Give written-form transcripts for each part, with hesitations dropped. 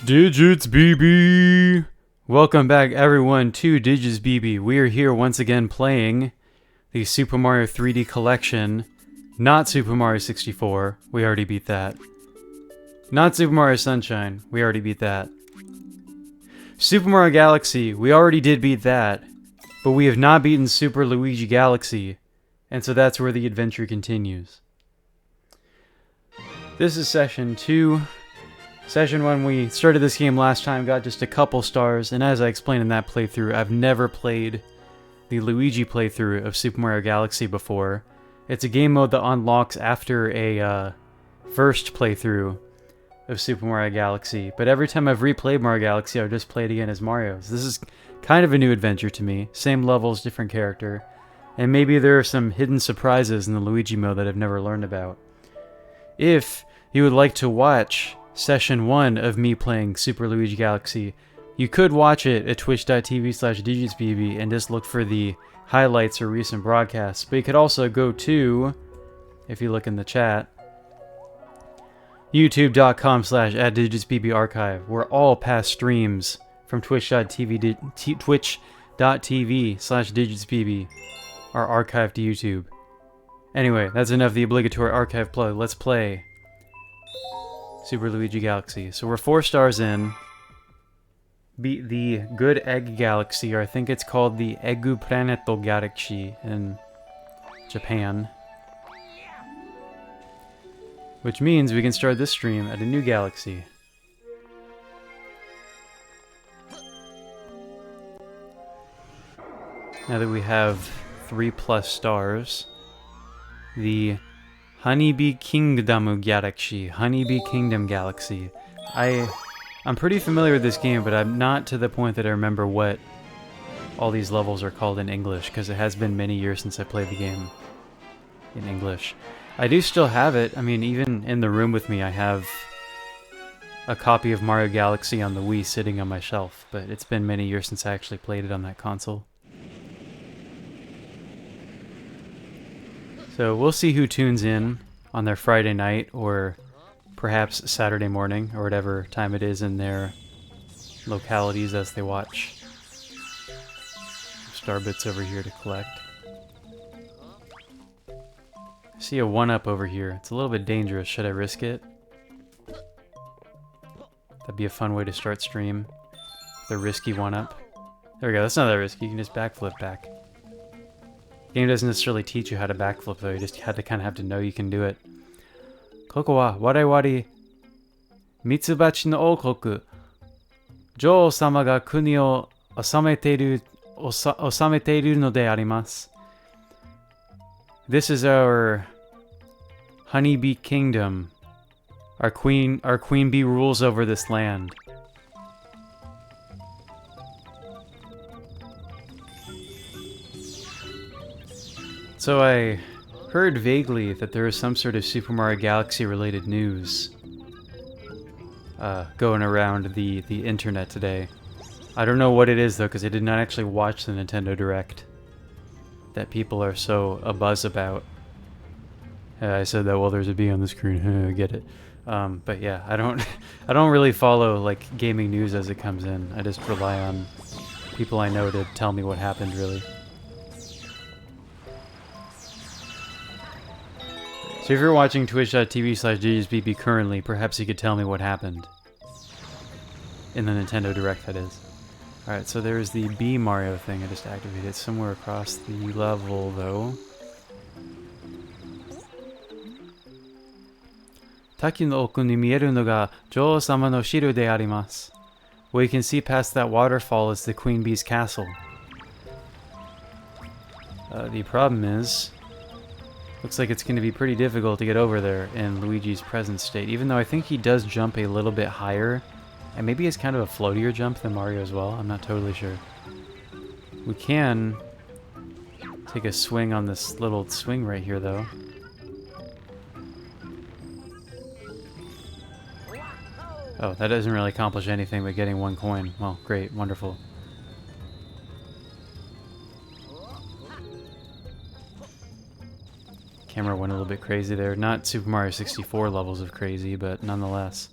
Digitsbby! Welcome back everyone to Digitsbby. We are here once again playing the Super Mario 3D Collection. Not Super Mario 64, we already beat that. Not Super Mario Sunshine, we already beat that. Super Mario Galaxy, we already did beat that. But we have not beaten Super Luigi Galaxy, and so that's where the adventure continues. This is session 2. Session 1, we started this game last time, got just a couple stars, and as I explained in that playthrough, I've never played the Luigi playthrough of Super Mario Galaxy before. It's a game mode that unlocks after a first playthrough of Super Mario Galaxy, but every time I've replayed Mario Galaxy, I've just played again as Mario. So this is kind of a new adventure to me. Same levels, different character, and maybe there are some hidden surprises in the Luigi mode that I've never learned about. If you would like to watch Session 1 of me playing Super Luigi Galaxy, you could watch it at twitch.tv/digitsbby and just look for the highlights or recent broadcasts. But you could also go to, if you look in the chat, youtube.com/@digitsbbarchive, where all past streams from twitch.tv/digitsbby are archived to YouTube. Anyway, that's enough of the obligatory archive plug. Let's play Super Luigi Galaxy. So we're 4 stars in. Beat the Good Egg Galaxy, or I think it's called the Eggu Planeto Galaxy in Japan. Which means we can start this stream at a new galaxy. Now that we have 3+ stars, the Honeybee Kingdom Galaxy. Honeybee Kingdom Galaxy. I'm pretty familiar with this game, but I'm not to the point that I remember what all these levels are called in English, because it has been many years since I played the game in English. I do still have it. I mean, even in the room with me, I have a copy of Mario Galaxy on the Wii sitting on my shelf, but it's been many years since I actually played it on that console. So we'll see who tunes in on their Friday night, or perhaps Saturday morning, or whatever time it is in their localities as they watch. Star bits over here to collect. I see a 1-up over here. It's a little bit dangerous. Should I risk it? That'd be a fun way to start stream. The risky 1-up. There we go. That's not that risky. You can just backflip back. The game doesn't necessarily teach you how to backflip, though. You just kind of have to know you can do it. Koko wa warai Mitsubachi no okoku. Jou-sama ga kuni o osamete iru no de arimasu. This is our Honeybee Kingdom. Our queen bee rules over this land. So I heard vaguely that there is some sort of Super Mario Galaxy related news going around the internet today. I don't know what it is though, because I did not actually watch the Nintendo Direct that people are so abuzz about. I said that while there's a B on the screen. I get it. But yeah, I don't really follow like gaming news as it comes in. I just rely on people I know to tell me what happened, really. So if you're watching twitch.tv/digitsbby currently, perhaps you could tell me what happened in the Nintendo Direct, that is. Alright, so there's the B Mario thing. I just activated it somewhere across the level, though. Taki no oku ni mieru no ga Jou-sama no shiru de arimasu. What you can see past that waterfall is the Queen Bee's castle. The problem is, looks like it's going to be pretty difficult to get over there in Luigi's present state, even though I think he does jump a little bit higher, and maybe it's kind of a floatier jump than Mario as well. I'm not totally sure. We can take a swing on this little swing right here, though. Oh, that doesn't really accomplish anything but getting 1 coin. Well, great, wonderful. Camera went a little bit crazy there. Not Super Mario 64 levels of crazy, but nonetheless.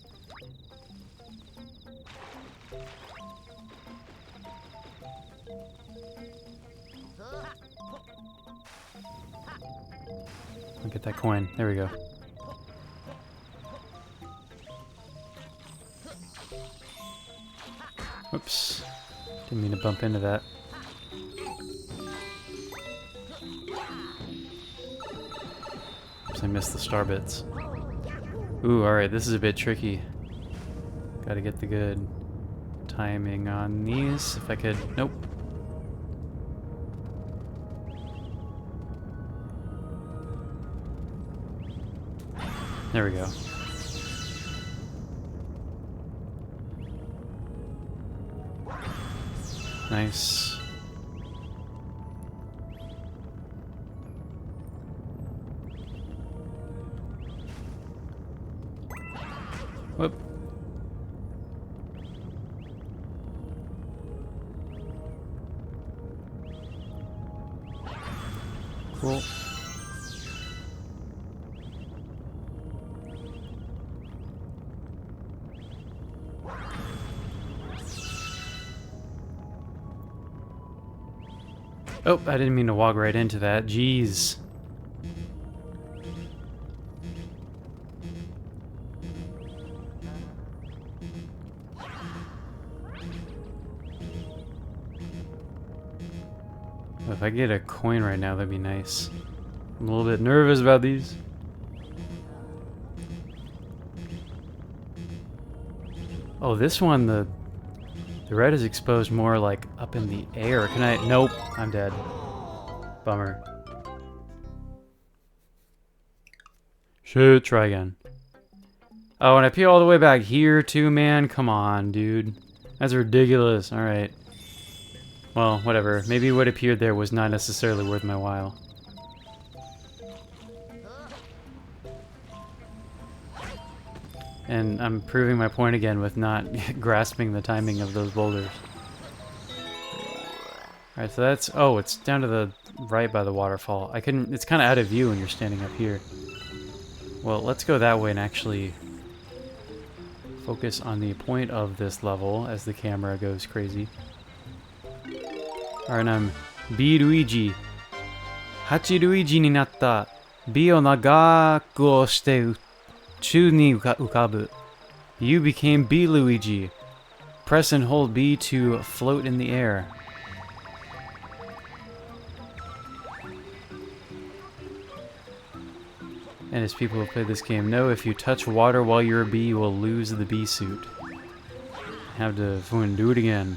Get that coin. There we go. Whoops. Didn't mean to bump into that. Oops, I missed the star bits. Ooh, alright, this is a bit tricky. Gotta get the good timing on these. If I could... Nope. There we go. Nice. Whoop. Cool. Oh, I didn't mean to walk right into that. Jeez. If I get a coin right now, that'd be nice. I'm a little bit nervous about these. Oh, this one, the red is exposed more like up in the air. Can I? Nope, I'm dead. Bummer. Shit, try again. Oh, and I pee all the way back here too, man. Come on, dude. That's ridiculous. Alright. Well, whatever. Maybe what appeared there was not necessarily worth my while. And I'm proving my point again with not grasping the timing of those boulders. Alright, so that's... Oh, it's down to the right by the waterfall. I couldn't... It's kind of out of view when you're standing up here. Well, let's go that way and actually focus on the point of this level as the camera goes crazy. Alright, I'm B Luigi. Hachi Luigi ni natta. B o nagaku o shite chu ni ukabu. You became B Luigi. Press and hold B to float in the air. And as people who play this game know, if you touch water while you're a bee, you will lose the bee suit. Have to do it again.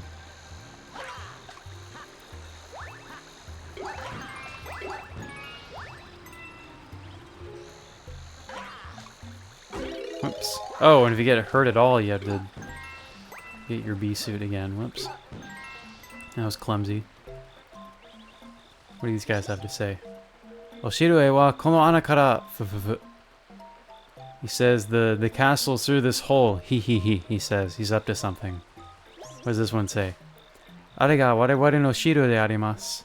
Whoops. Oh, and if you get hurt at all, you have to get your bee suit again. Whoops. That was clumsy. What do these guys have to say? Oshirue wa kono ana kara fufufu. He says the castle's through this hole. He says. He's up to something. What does this one say? Are ga wareware no shiro de arimasu.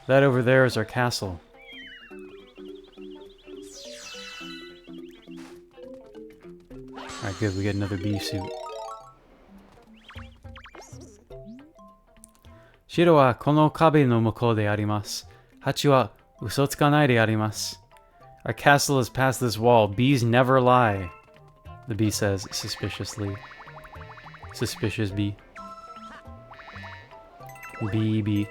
That over there is our castle. Alright, good. We get another bee suit. Shiro wa kono kabe no mukou de arimasu. Hachi wa uso tsukanai de arimasu. Our castle is past this wall. Bees never lie. The bee says suspiciously. Suspicious bee. Bee.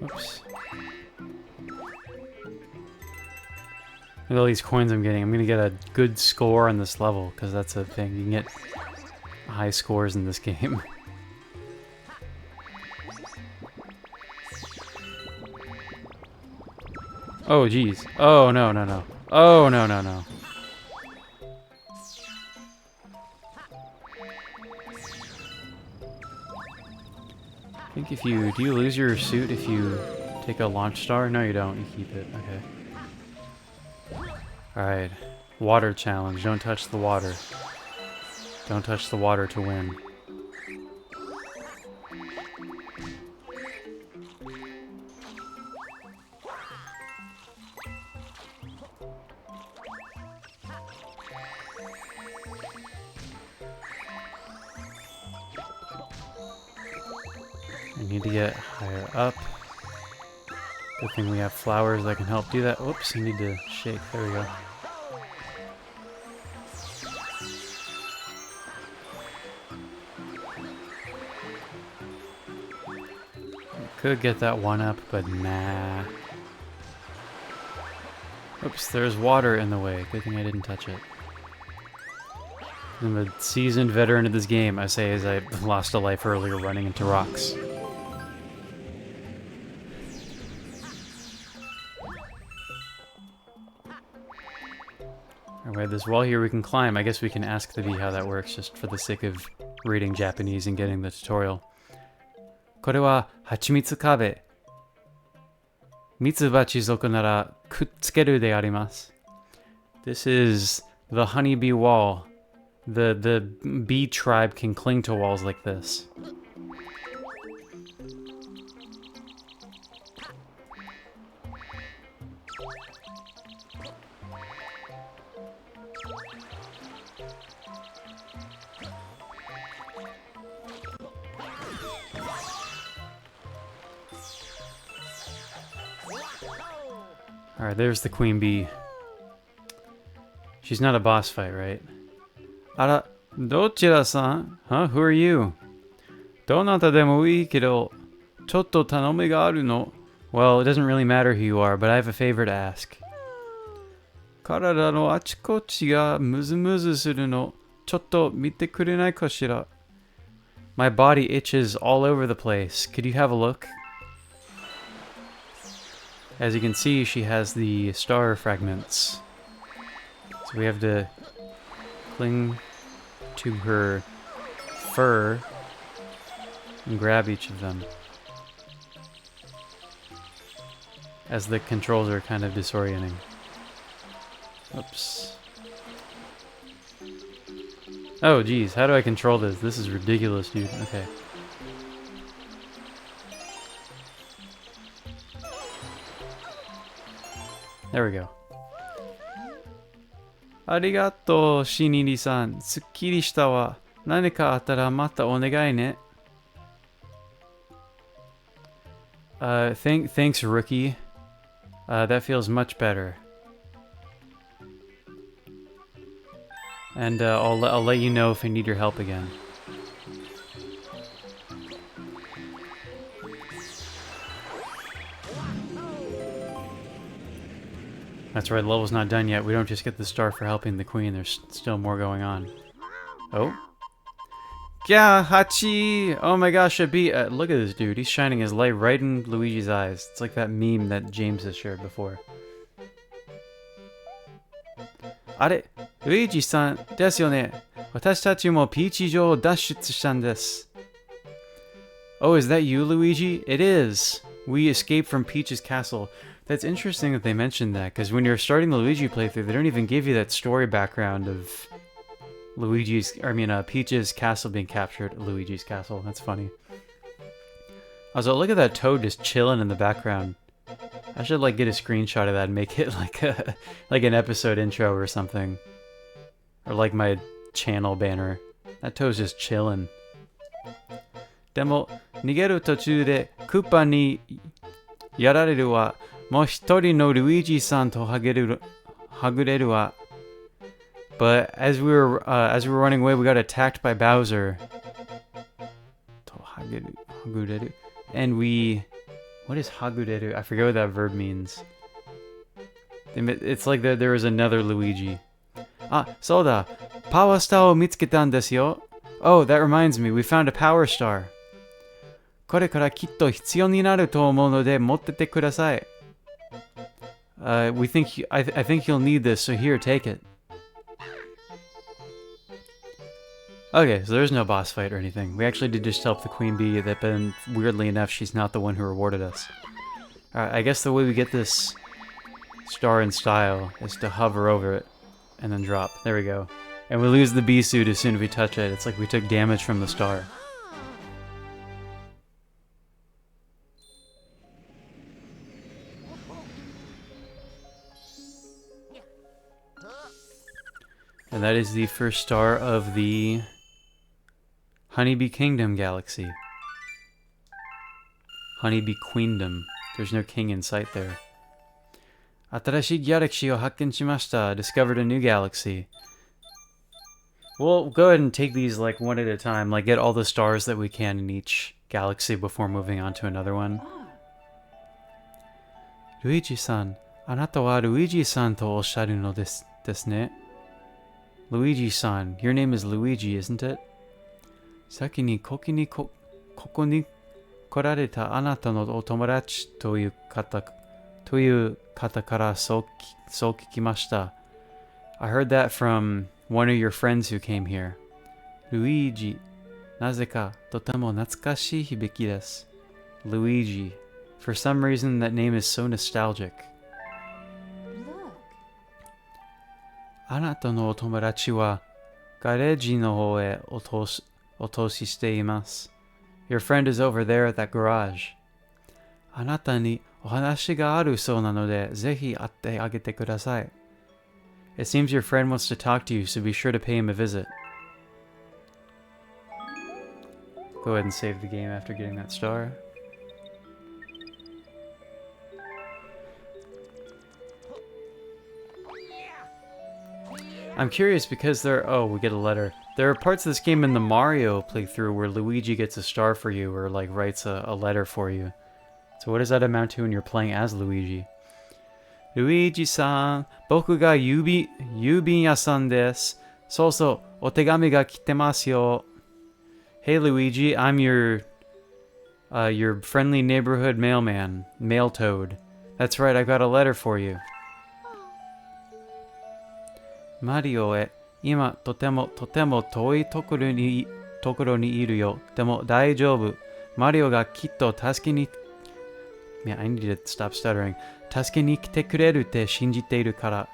Oops. Look at all these coins I'm getting. I'm gonna get a good score on this level, because that's a thing. You can get high scores in this game. Oh, jeez. Oh, no. Oh, no. I think if you... Do you lose your suit if you take a launch star? No, you don't. You keep it. Okay. Alright. Water challenge. Don't touch the water. Don't touch the water to win. need to get higher up. Good thing we have flowers that can help do that. Whoops, I need to shake. There we go. Could get that one up, but nah. Oops, there's water in the way. Good thing I didn't touch it. I'm a seasoned veteran of this game, I say as I lost a life earlier running into rocks. Alright, we have this wall here we can climb. I guess we can ask the bee how that works, just for the sake of reading Japanese and getting the tutorial. これは蜂蜜壁。蜜蜂族ならくっつけるであります。This is the honeybee wall. The bee tribe can cling to walls like this. Alright, there's the queen bee. She's not a boss fight, right? Ara, dochira-san? Huh? Who are you? Donata demo ii kedo, chotto tanome ga aru no. Well, it doesn't really matter who you are, but I have a favor to ask. Karada no achikochi ga muzu-muzu suru no. Chotto mite kurenai kashira? My body itches all over the place. Could you have a look? As you can see, she has the star fragments. So we have to cling to her fur and grab each of them. As the controls are kind of disorienting. Oops. Oh geez, how do I control this? This is ridiculous, dude. Okay. There we go. Arigato, Shiniri-san. Sukkiri shita wa. Nanika attara mata onegai ne. Thanks, rookie. That feels much better. And I'll let you know if I need your help again. That's right, the level's not done yet. We don't just get the star for helping the queen. There's still more going on. Oh. Yeah, Hachi! Oh my gosh, a bee. Look at this dude. He's shining his light right in Luigi's eyes. It's like that meme that James has shared before. Are, Luigi-san desu yo ne? Watashi tachi mo Peach-jo dashutsu shitan desu. Oh, is that you, Luigi? It is! We escaped from Peach's castle. That's interesting that they mentioned that, because when you're starting the Luigi playthrough, they don't even give you that story background of Peach's castle being captured at Luigi's castle. That's funny. Also, look at that toad just chilling in the background. I should like get a screenshot of that and make it like a like an episode intro or something, or like my channel banner. That toad's just chilling. Demo nigeru tochū de Koopa ni yarareru wa mo hitori no Luigi-san to hagureru wa. But as we were running away, we got attacked by Bowser. To hagureru. And we... What is hagureru? I forget what that verb means. It's like there was another Luigi. Ah, so da. Power star o mitsuketan desu yo. Oh, that reminds me. We found a power star. Kore kara kitto hitsuyou ni naru to omou no de mottete kudasai. I think you'll need this, so here, take it. Okay, so there's no boss fight or anything. We actually did just help the queen bee, but weirdly enough, she's not the one who rewarded us. Alright, I guess the way we get this star in style is to hover over it and then drop. There we go. And we lose the bee suit as soon as we touch it. It's like we took damage from the star. And that is the first star of the Honeybee Kingdom Galaxy. Honeybee Queendom. There's no king in sight there. Atarashii galaxy o hakken shimashita. Discovered a new galaxy. We'll go ahead and take these like one at a time. Like get all the stars that we can in each galaxy before moving on to another one. Luigi-san. Anata wa Luigi-san to osharu no desu ne. Luigi-san. Your name is Luigi, isn't it? Saki ni koko ni korareta anata no otomodachi toyu kata kara so kikimashita. I heard that from one of your friends who came here. Luigi. Nazeka totemo natsukashii hibiki desu. Luigi. For some reason that name is so nostalgic. Look. Anata no otomodachi wa gareji no hou e otoshi shite imasu. Your friend is over there at that garage. Anata ni ohanashi ga aru sou nanode zehi atte agete kudasai. It seems your friend wants to talk to you, so be sure to pay him a visit. Go ahead and save the game after getting that star. I'm curious because we get a letter. There are parts of this game in the Mario playthrough where Luigi gets a star for you or like writes a letter for you. So what does that amount to when you're playing as Luigi? Luigi-san, boku ga yubin yasan desu. So, otegami ga kitemasu yo. Hey Luigi, I'm your friendly neighborhood mailman, mail toad. That's right, I got a letter for you. Mario e ima totemo toi tokoro ni iru yo. Demo daijoubu. Mario ga kitto tasuke ni... Man, I need to stop stuttering. Tasuke ni kite kureru te shinjiteiru kara.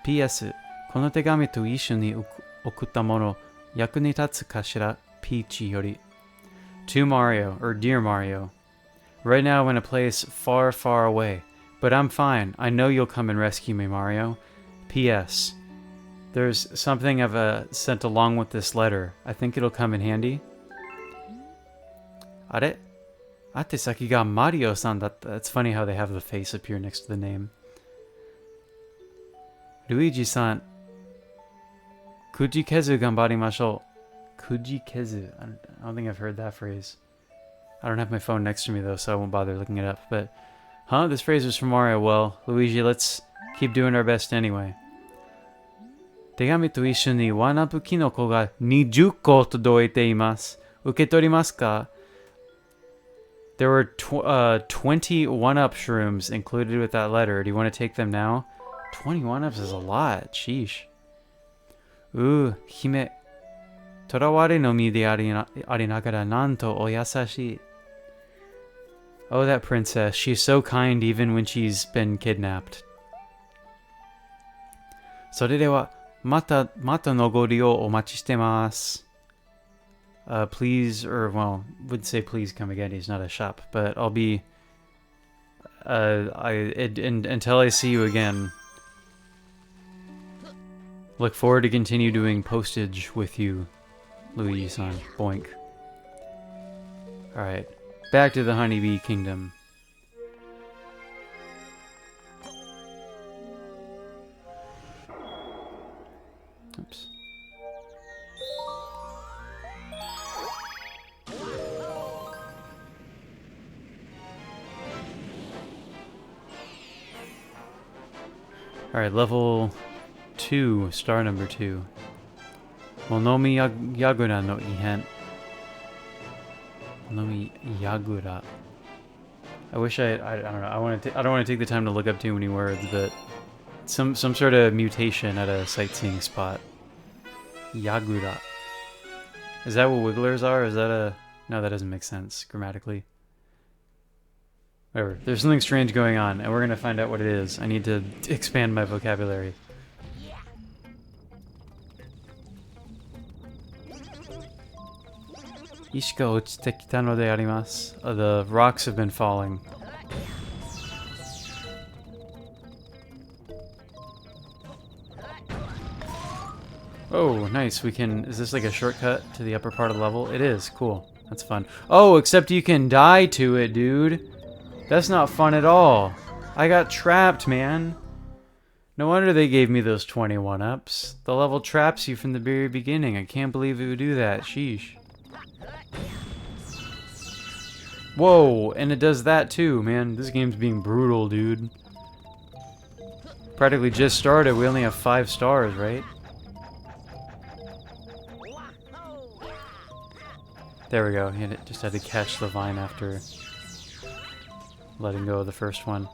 PS. この手紙と一緒に送ったもの役に立つかしら Peach yori. To Mario, or Dear Mario. Right now I'm in a place far, far away. But I'm fine. I know you'll come and rescue me, Mario. P.S. There's something I've sent along with this letter. I think it'll come in handy. Are? Ate saki ga Mario-san datta. That's funny how they have the face appear next to the name. Luigi-san. Kujikezu ganbarimashou. Kujikezu. I don't think I've heard that phrase. I don't have my phone next to me though, so I won't bother looking it up. But, this phrase was from Mario. Well, Luigi, let's keep doing our best anyway. 手紙と一緒にワンアップキノコが20個届いています。受け取りますか? There were 20 one-up shrooms included with that letter. Do you want to take them now? 20 one-ups is a lot. Sheesh. 姫。囚われの身でありながらなんとお優しい。Oh, that princess. She's so kind even when she's been kidnapped. それでは、またのご利用お待ちしてます。Please, or, well, would say please come again. He's not a shop, but I'll be, until I see you again. Look forward to continue doing postage with you, Luigi-san. Boink. Alright, back to the Honeybee Kingdom. Oops. Alright, level 2, star number 2. Monomi Yagura no Ihan. Monomi Yagura. I wish I don't know. I don't want to take the time to look up too many words, but some sort of mutation at a sightseeing spot. Yagura. Is that what wigglers are? Is that a... No, that doesn't make sense grammatically. Whatever. There's something strange going on, and we're gonna find out what it is. I need to expand my vocabulary. Ishika ochite kita no de arimasu. The rocks have been falling. Oh, nice. We can... Is this like a shortcut to the upper part of the level? It is. Cool. That's fun. Oh, except you can die to it, dude. That's not fun at all. I got trapped, man. No wonder they gave me those 21 ups. The level traps you from the very beginning. I can't believe it would do that. Sheesh. Whoa, and it does that too, man. This game's being brutal, dude. Practically just started. We only have 5 stars, right? There we go. Just had to catch the vine after letting go of the first one.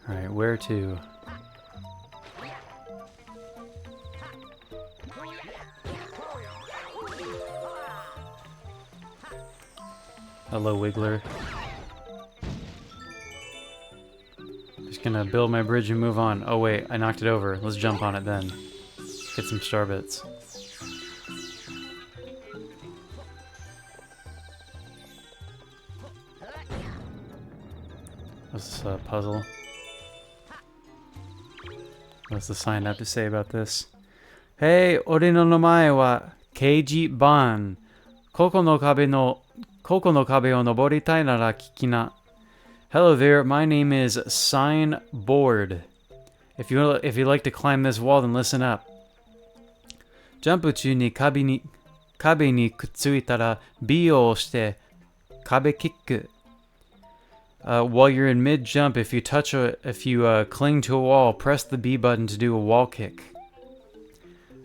Alright, where to? Hello, Wiggler. Just gonna build my bridge and move on. Oh wait, I knocked it over. Let's jump on it then. Get some star bits. What's this puzzle? What's the sign have to say about this? Hey, ore no namae wa Keiji Ban. Koko no kabe o noboritai nara kikina. Hello there, my name is Signboard. If you like to climb this wall, then listen up. Jump chu ni kabe ni kutsuitara B o shite kabe kick. While you're in mid-jump, if you cling to a wall, press the B button to do a wall kick.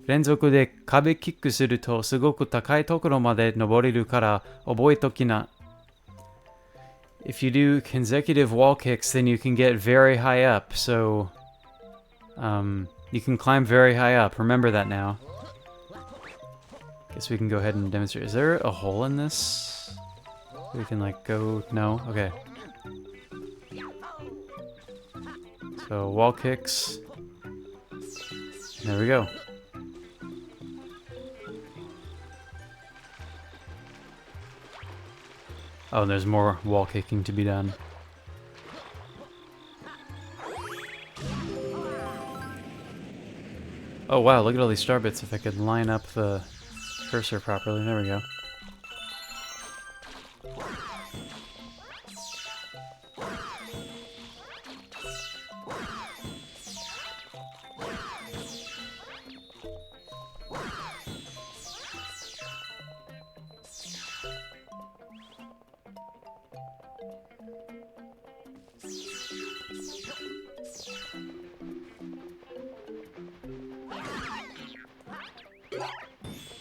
Renzoku de kabe kicku suru to sugoku takai tokoro made noboreru kara oboe tokina. If you do consecutive wall kicks, then you can get very high up. So, you can climb very high up. Remember that now. Guess we can go ahead and demonstrate. Is there a hole in this? We can like go. No. Okay. So wall kicks. There we go. Oh, and there's more wall kicking to be done. Oh wow, look at all these star bits. If I could line up the cursor properly. There we go.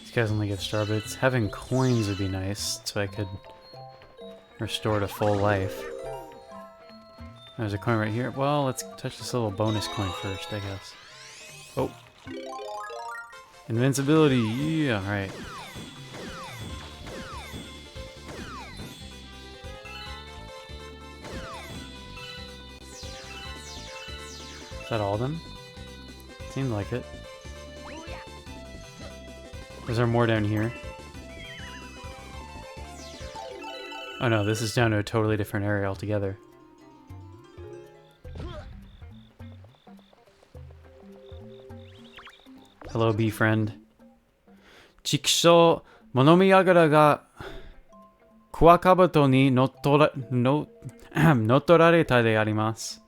These guys only give star bits. Having coins would be nice, so I could restore to full life. There's a coin right here. Well, let's touch this little bonus coin first, I guess. Oh. Invincibility, yeah, right. Is that all of them? Seemed like it. Is there more down here? Oh no, this is down to a totally different area altogether. Hello, bee friend. Chikisho monomiyagara ga kuwakabuto ni notorareta de arimasu.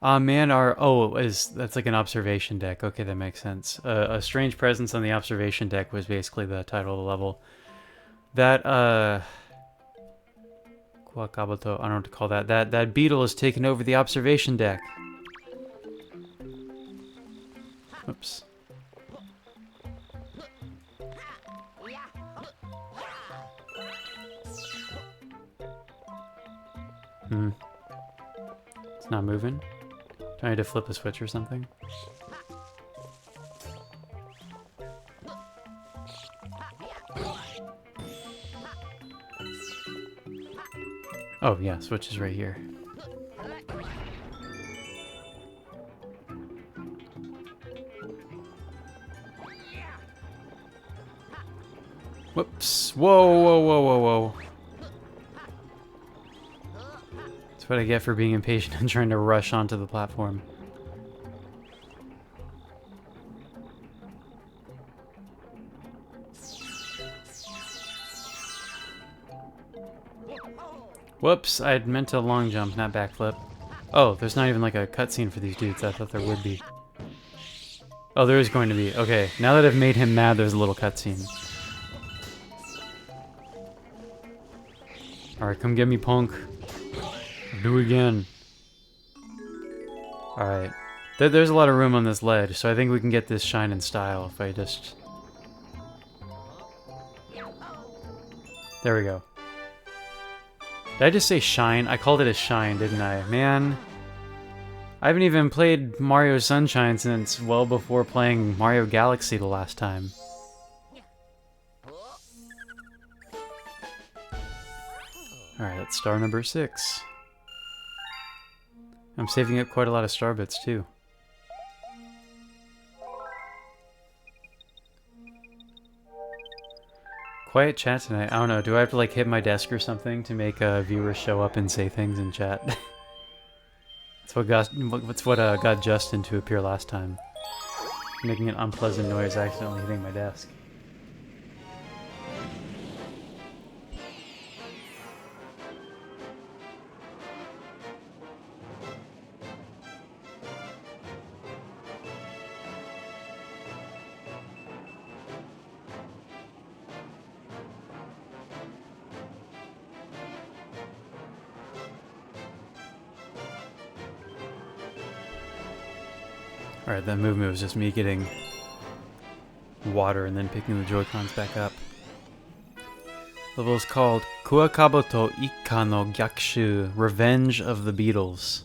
Man, that's like an observation deck. Okay, that makes sense. A strange presence on the observation deck was basically the title of the level. That, Kuwakabuto, I don't know what to call that. That beetle has taken over the observation deck. Oops. It's not moving. Do I need to flip a switch or something? Oh yeah, switch is right here. Whoops. Whoa, whoa, whoa, whoa, whoa. what I get for being impatient and trying to rush onto the platform. Whoops, I had meant to long jump, not backflip. Oh, there's not even like a cutscene for these dudes. I thought there would be. Oh, there is going to be. Okay, now that I've made him mad, there's a little cutscene. Alright, come get me, punk. Do it again. Alright. There's a lot of room on this ledge, so I think we can get this shine in style if I just... There we go. Did I just say shine? I called it a shine, didn't I? Man. I haven't even played Mario Sunshine since well before playing Mario Galaxy the last time. Alright, that's star number 6. I'm saving up quite a lot of star bits too. Quiet chat tonight. I don't know. Do I have to like hit my desk or something to make viewers show up and say things in chat? That's what got Justin to appear last time. Making an unpleasant noise, accidentally hitting my desk. Alright, that movement was just me getting water and then picking the Joy-Cons back up. Level is called Kuakaboto Ikka no Gyakushu, Revenge of the Beatles.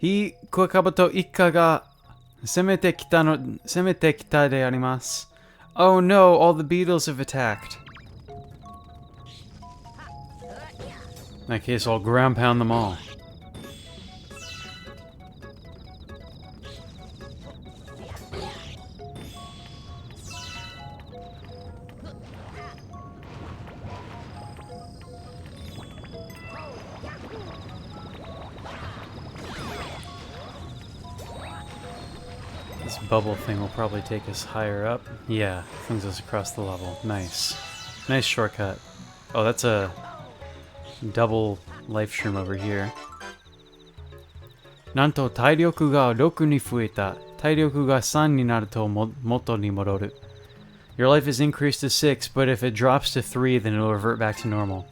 Hi Kuakaboto Ikka ga Semete kita de arimasu. Oh no, all the Beatles have attacked. In that case, I'll ground pound them all. This bubble thing will probably take us higher up. Yeah, flings us across the level. Nice. Nice shortcut. Oh, that's a double life shroom over here. Nanto tairyoku ga 6 ni fueta. Tairyoku ga 3 ni naru to moto ni mororu. Your life is increased to 6, but if it drops to 3, then it'll revert back to normal.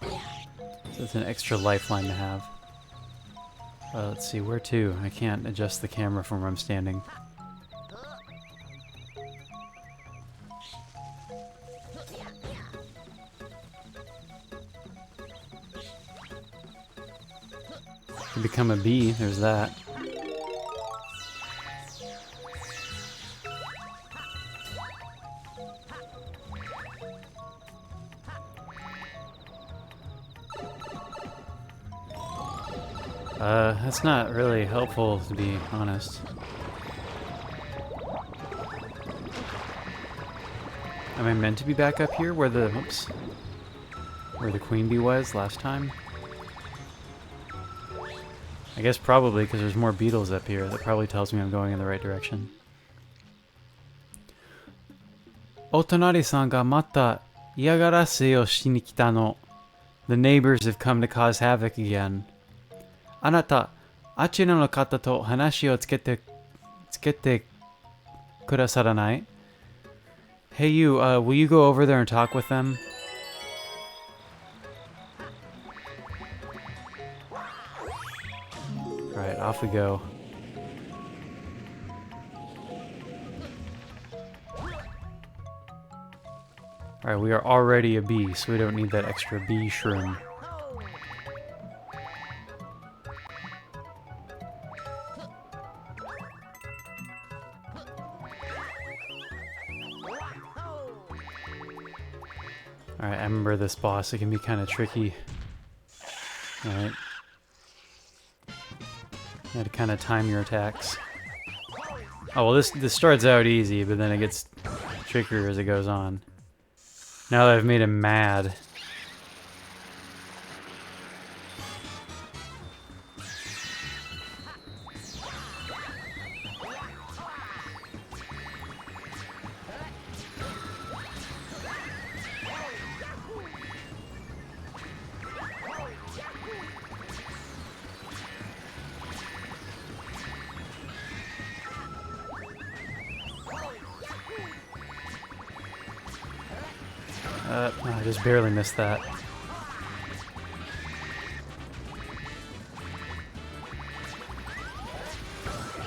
So that's an extra lifeline to have. Let's see, where to? I can't adjust the camera from where I'm standing. To become a bee, there's that. That's not really helpful, to be honest. Am I meant to be back up here where the, oops, where the queen bee was last time? I guess probably, because there's more beetles up here. That probably tells me I'm going in the right direction. Otonari-san ga mata iyagarase o shi ni kita no. The neighbors have come to cause havoc again. Anata, achira no kata to hanashi o tsukete kudasaranai? Hey you, will you go over there and talk with them? Alright, off we go. Alright, we are already a bee, so we don't need that extra bee shroom. Alright, I remember this boss. It can be kind of tricky. Alright. You had to kind of time your attacks. Oh, well, this starts out easy, but then it gets trickier as it goes on. Now that I've made him mad. I just barely missed that.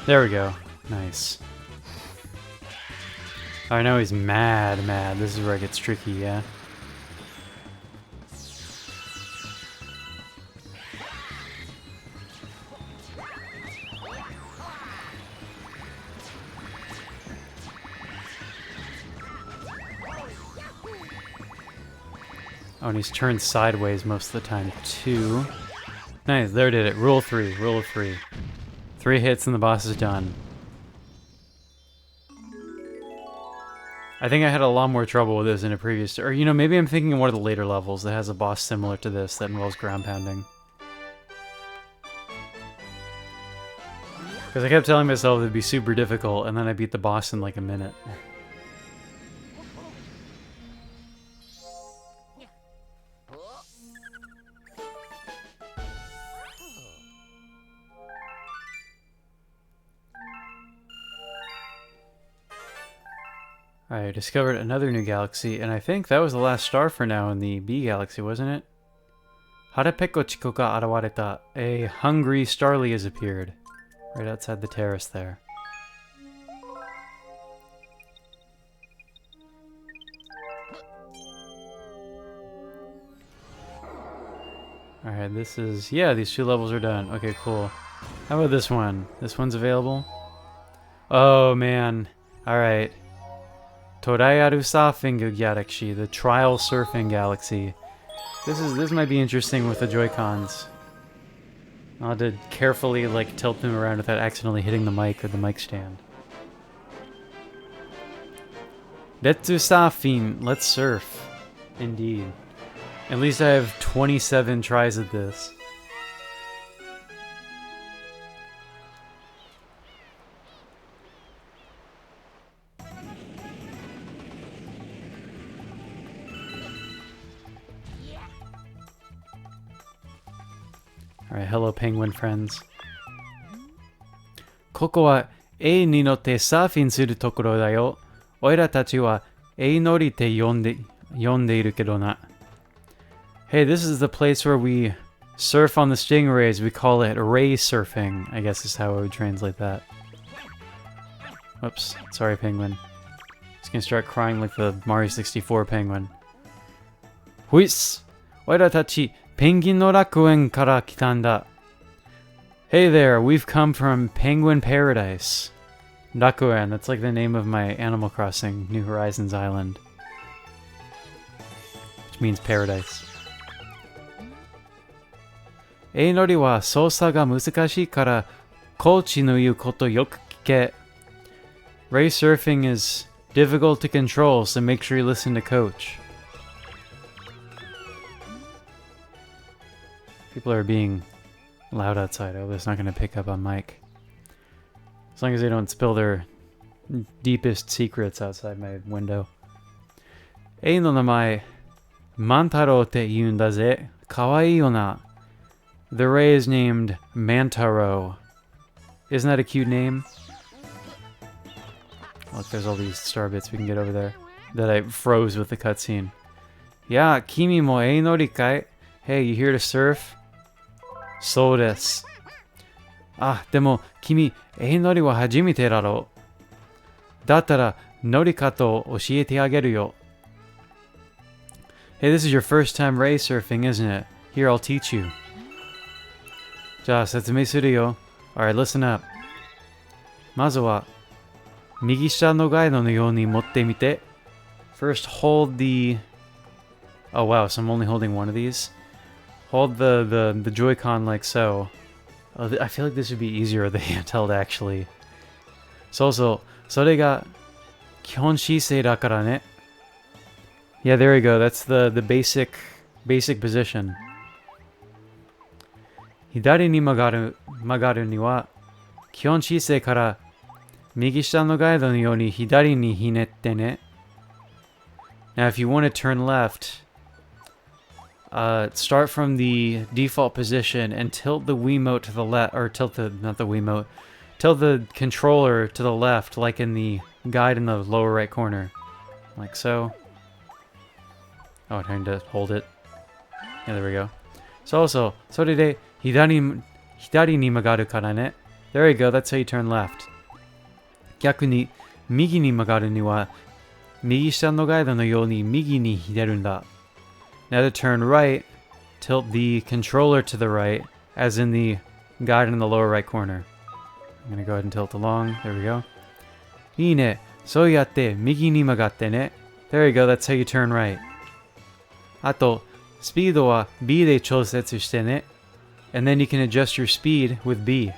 There we go. Nice. I know he's mad. This is where it gets tricky, yeah? Oh, and he's turned sideways most of the time, too. Nice, there did it. Rule of 3. 3 hits and the boss is done. I think I had a lot more trouble with this in a previous... Or, you know, maybe I'm thinking of one of the later levels that has a boss similar to this that involves ground pounding. Because I kept telling myself it'd be super difficult, and then I beat the boss in like a minute. I discovered another new galaxy, and I think that was the last star for now in the B galaxy, wasn't it? Harapeko Chiko ga arawareta. A hungry starly has appeared. Right outside the terrace there. Alright, this is... Yeah, these 2 levels are done. Okay, cool. How about this one? This one's available? Oh, man. Alright. Torayaru Surfing Galaxy, the Trial Surfing Galaxy. This might be interesting with the Joy-Cons. I'll have to carefully, like, tilt them around without accidentally hitting the mic or the mic stand. Let's surfing. Let's surf. Indeed. At least I have 27 tries at this. Alright, hello penguin friends. ここはエイに乗ってサーフィンするところだよ。おいらたちはエイ乗りって呼んでいるけどな。Hey, this is the place where we surf on the stingrays. We call it ray surfing, I guess is how I would translate that. Oops, sorry penguin. He's gonna start crying like the Mario 64 penguin. Huis! おいらたち Penguin no Rakuen kara kitanda. Hey there, we've come from Penguin Paradise. Rakuen, that's like the name of my Animal Crossing New Horizons island. Which means paradise. Einori wa sousa ga muzukashii kara kochi no iu koto yoku kike. Ray surfing is difficult to control, so make sure you listen to Coach. People are being loud outside. Oh, that's not going to pick up on mic. As long as they don't spill their deepest secrets outside my window. Ei no namae Mantaro te iun da ze. Kawaii yo na. The ray is named Mantaro. Isn't that a cute name? Look, there's all these star bits we can get over there that I froze with the cutscene. Yeah, kimi mo ei nori kai? Hey, you here to surf? So desu. Ah, demo, kimi, ei nori wa hajimete daro. Dattara, norikato oshiete ageru yo. Hey, this is your first time ray surfing, isn't it? Here, I'll teach you. Ja, setsume suru yo. Alright, listen up. Mazu wa, migi shita no gaido no you ni motte mite. First, hold the... Oh wow, so I'm only holding one of these? Hold the Joy-Con like so. Oh, I feel like this would be easier with the handheld, actually. So, それが基本姿勢だからね. Yeah, there we go. That's the basic position. 左に曲がるには基本姿勢から右下のガイドのように左にひねってね. Now, if you want to turn left, start from the default position and tilt the Wiimote to the left, or tilt the controller to the left, like in the guide in the lower right corner, like so. Oh, trying to hold it. Yeah, there we go. So, それで左に曲がるからね. There we go. That's how you turn left. 逆に右に曲がるには右下のガイドのように右にひねるんだ. Now to turn right, tilt the controller to the right, as in the guide in the lower right corner. I'm going to go ahead and tilt along. There we go. いいね. そうやって右に曲がってね. There you go. That's how you turn right. あと、スピードは B で調節してね. And then you can adjust your speed with B.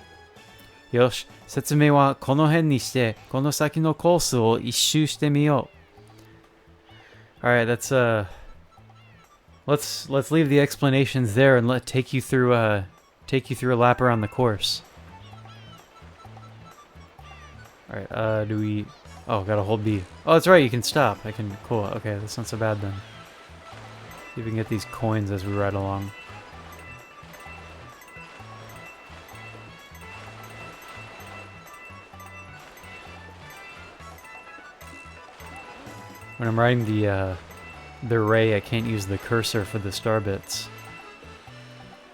よし、説明はこの辺にして、この先のコースを一周してみよう. Alright, that's let's leave the explanations there and take you through a lap around the course. Alright, do we... Oh, gotta hold B. Oh, that's right, you can stop. Cool, okay, that's not so bad then. See if we can get these coins as we ride along. When I'm riding the ray, I can't use the cursor for the star bits.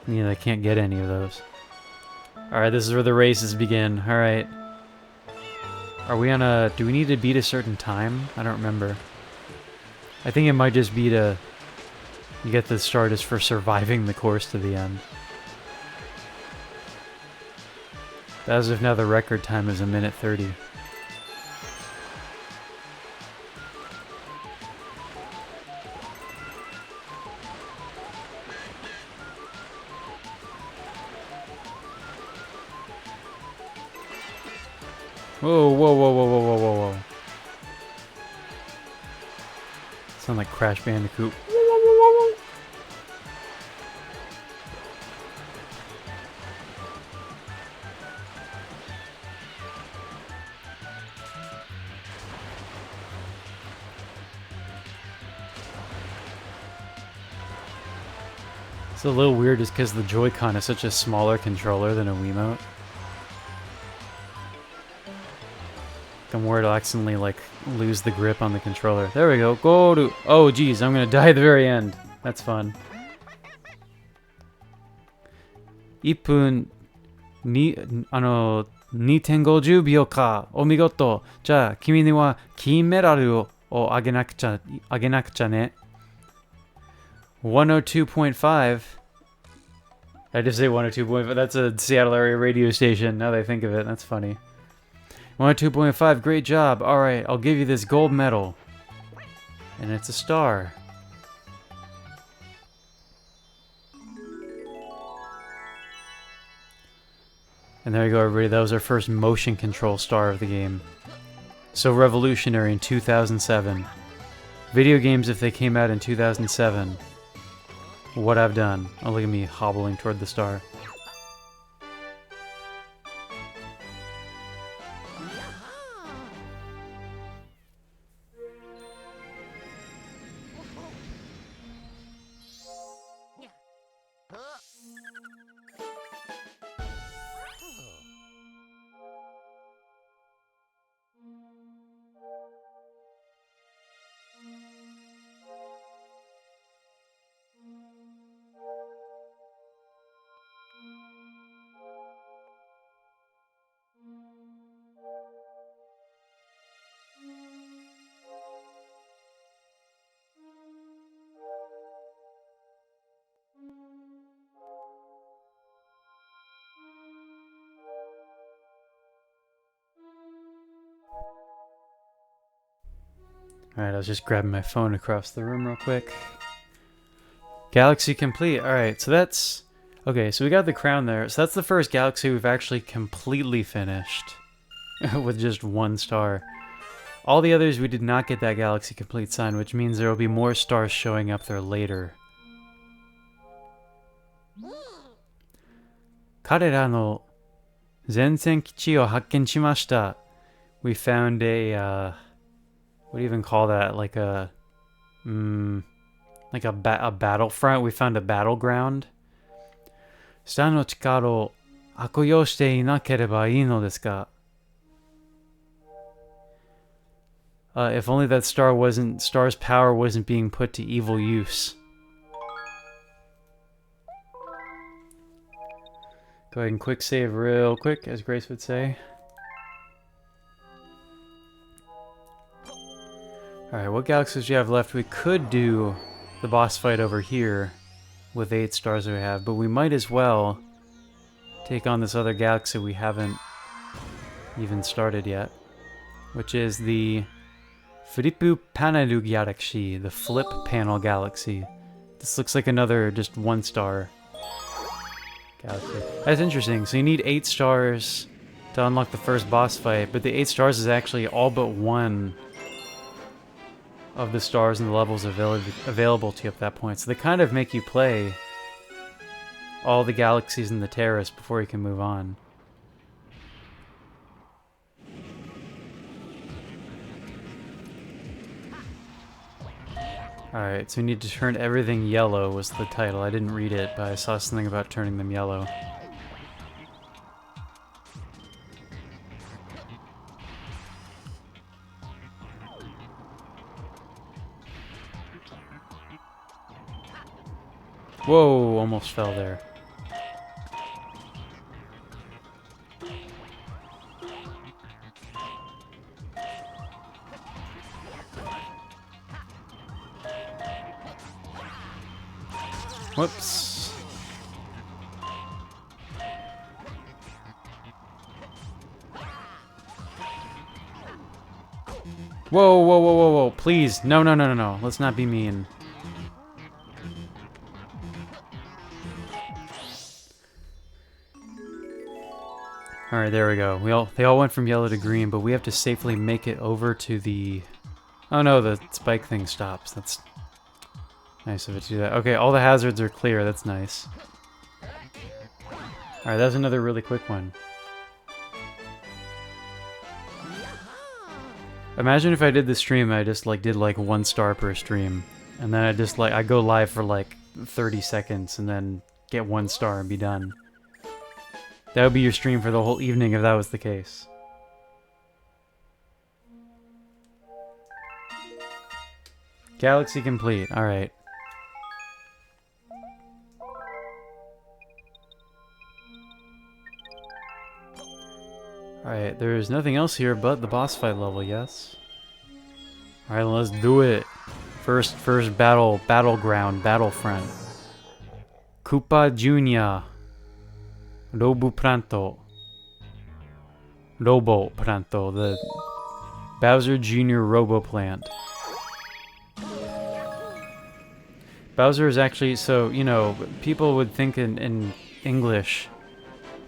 Yeah, I can't get any of those. Alright, this is where the races begin. Alright. Are we on a... Do we need to beat a certain time? I don't remember. I think it might just be to... You get the star just for surviving the course to the end. As of now, the record time is 1:30. Whoa, whoa, whoa, whoa, whoa, whoa, whoa, whoa. Sound like Crash Bandicoot. It's a little weird just because the Joy-Con is such a smaller controller than a Wiimote. I'm worried I'll accidentally, like, lose the grip on the controller. There we go. Go to... Oh, geez, I'm gonna die at the very end. That's fun. 1分に、2.50秒か。お見事。じゃあ、君には金メダルをあげなくちゃね。102.5. I just say 102.5. That's a Seattle area radio station, now that I think of it. That's funny. 102.5, great job. Alright, I'll give you this gold medal. And it's a star. And there you go, everybody. That was our first motion control star of the game. So revolutionary in 2007. Video games, if they came out in 2007, what I've done. Oh, look at me hobbling toward the star. Alright, I was just grabbing my phone across the room real quick. Galaxy complete. Alright, so that's... Okay, so we got the crown there. So that's the first galaxy we've actually completely finished with just 1 star. All the others we did not get that galaxy complete sign, which means there will be more stars showing up there later. 彼らの前線基地を発見しました. We found a, what do you even call that? Like a battlefront? We found a battleground? 下の力を悪用していなければいいのですが. If only that star's power wasn't being put to evil use. Go ahead and quick save real quick, as Grace would say. Alright, what galaxies do you have left? We could do the boss fight over here with 8 stars we have, but we might as well take on this other galaxy we haven't even started yet, which is the Flipu Panelu Galaxy, the Flip Panel Galaxy. This looks like another just 1 star galaxy. That's interesting. So you need 8 stars to unlock the first boss fight, but the 8 stars is actually all but 1 of the stars and the levels available to you at that point. So they kind of make you play all the galaxies in the terrace before you can move on. Alright, so we need to turn everything yellow was the title. I didn't read it, but I saw something about turning them yellow. Whoa, almost fell there. Whoops. Whoa, whoa, whoa, whoa, whoa. Please. No, no, no, no, no. Let's not be mean. Alright, there we go. They all went from yellow to green, but we have to safely make it over to the... Oh no, the spike thing stops. That's nice of it to do that. Okay, all the hazards are clear. That's nice. Alright, that was another really quick one. Imagine if I did the stream, I just did 1 star per stream. And then I go live for 30 seconds and then get 1 star and be done. That would be your stream for the whole evening if that was the case. Galaxy complete. Alright. Alright, there's nothing else here but the boss fight level, yes? Alright, let's do it. First battleground, battlefront. Koopa Jr. Robo Pranto, the Bowser Jr. Robo Plant. Bowser is actually, so, you know, people would think in English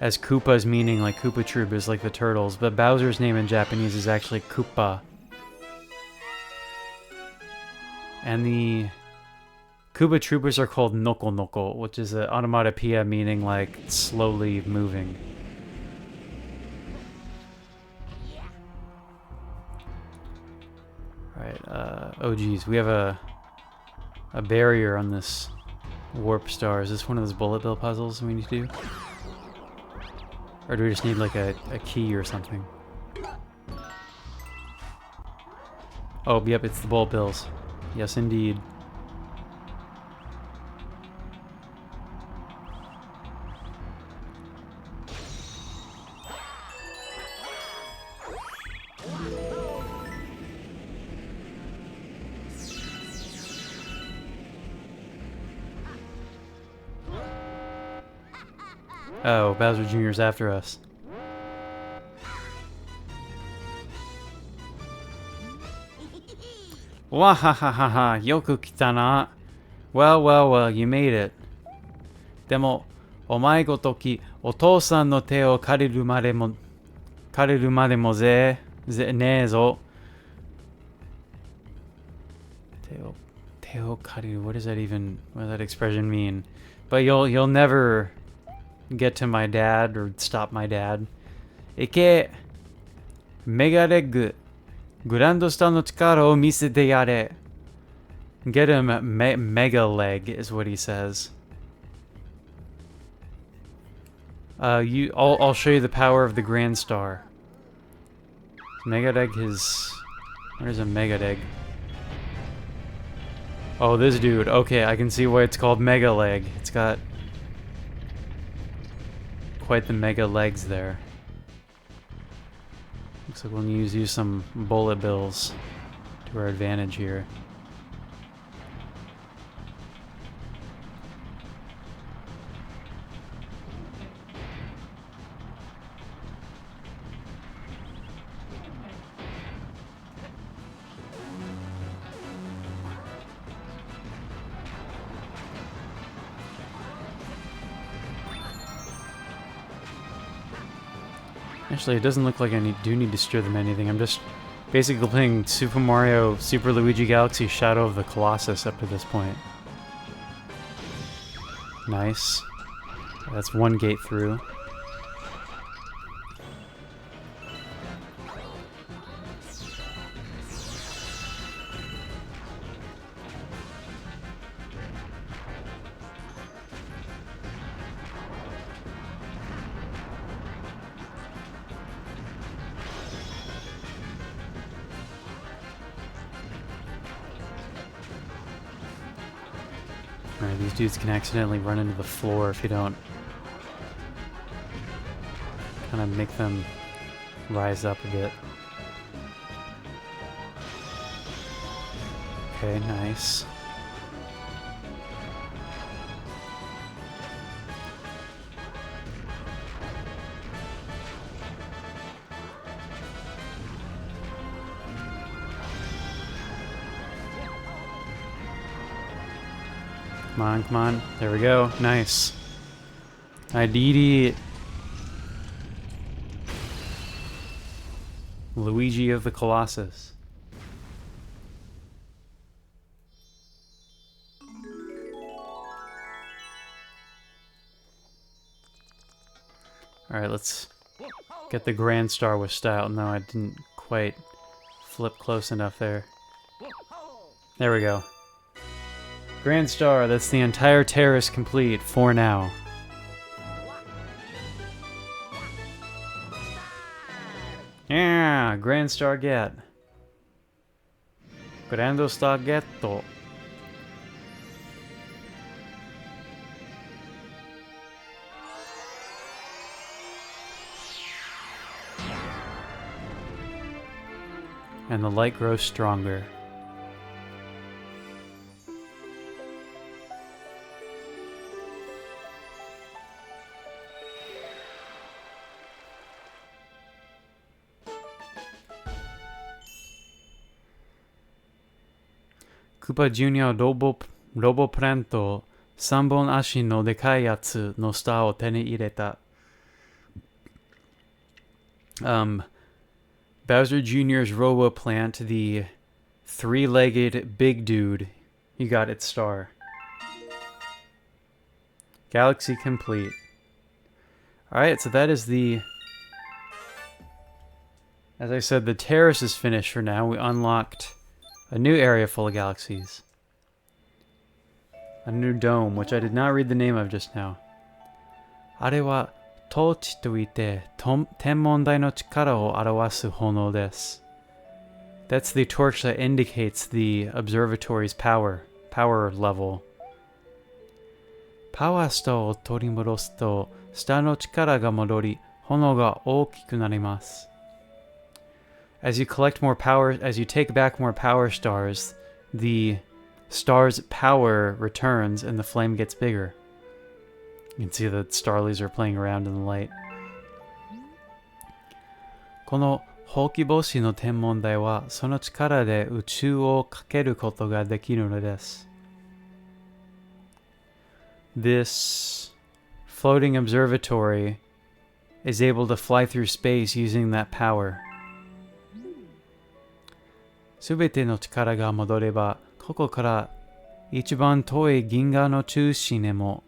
as Koopas meaning Koopa Troopas, like the turtles, but Bowser's name in Japanese is actually Koopa. And the Koopa Troopers are called Noko Noko, which is an onomatopoeia meaning slowly moving. Alright, oh geez, we have a barrier on this warp star. Is this one of those bullet bill puzzles we need to do? Or do we just need a key or something? Oh, yep, it's the bullet bills. Yes, indeed. Oh, Bowser Jr.'s after us. Wahahaha, yoku kita na. Well, well, well, you made it. Demo, お前ごときお父さんの手を借りるまでもねえぞ。手を借りる. What does that expression mean? But you'll never get to my dad or stop my dad. 行け、メガレッグ。グランドスターの力を見せてやれ. Get him mega leg is what he says. I'll show you the power of the Grand Star. Mega Egg is... Where's a Mega Egg? Oh, this dude. Okay, I can see why it's called Mega Leg. It's got quite the mega legs there. Looks like we'll need to use some bullet bills to our advantage here. Actually, it doesn't look like I do need to steer them anything. I'm just basically playing Super Mario, Super Luigi Galaxy, Shadow of the Colossus up to this point. Nice. That's one gate through. Alright, these dudes can accidentally run into the floor if you don't kind of make them rise up a bit. Okay, nice. Come on, come on. There we go. Nice. I did it. Luigi of the Colossus. Alright, let's get the Grand Star with style. No, I didn't quite flip close enough there. There we go. Grand Star, that's the entire terrace complete for now. Yeah, Grand Star get. Grande Star getto. And the light grows stronger. Koopa Jr. ロボプラント3本足のでかいやつのスターを手に入れた。Bowser Jr.'s Robo Plant, the three-legged big dude, he got its star. Galaxy complete. Alright, so that is the... As I said, the terrace is finished for now. We unlocked a new area full of galaxies. A new dome, which I did not read the name of just now. あれはトーチといって天文台の力を表す炎です。That's the torch that indicates the observatory's power level. パワースターを取り戻すと下の力が戻り、炎が大きくなります。As you collect more power, as you take back more power stars, the star's power returns and the flame gets bigger. You can see that Starlies are playing around in the light. このほうき星の天文台はその力で宇宙をかけることができるのです。This floating observatory is able to fly through space using that power. すべての力が戻れば、ここから一番遠い銀河の中心へも。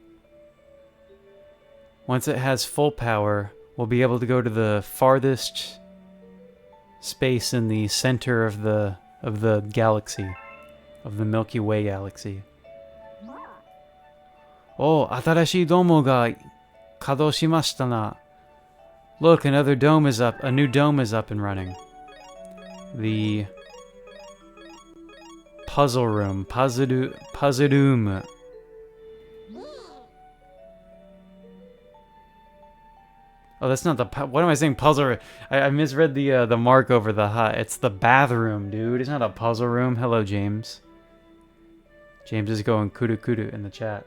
Once it has full power, we'll be able to go to the farthest space in the center of the galaxy, of the Milky Way galaxy. Oh, 新しいドームが稼働しましたな. Look, another dome is up. A new dome is up and running. The puzzle room. Puzzle room. Oh, that's not the... What am I saying? Puzzle... I misread the mark over the hut. It's the bathroom, dude. It's not a puzzle room. Hello, James. James is going kudu kudu in the chat.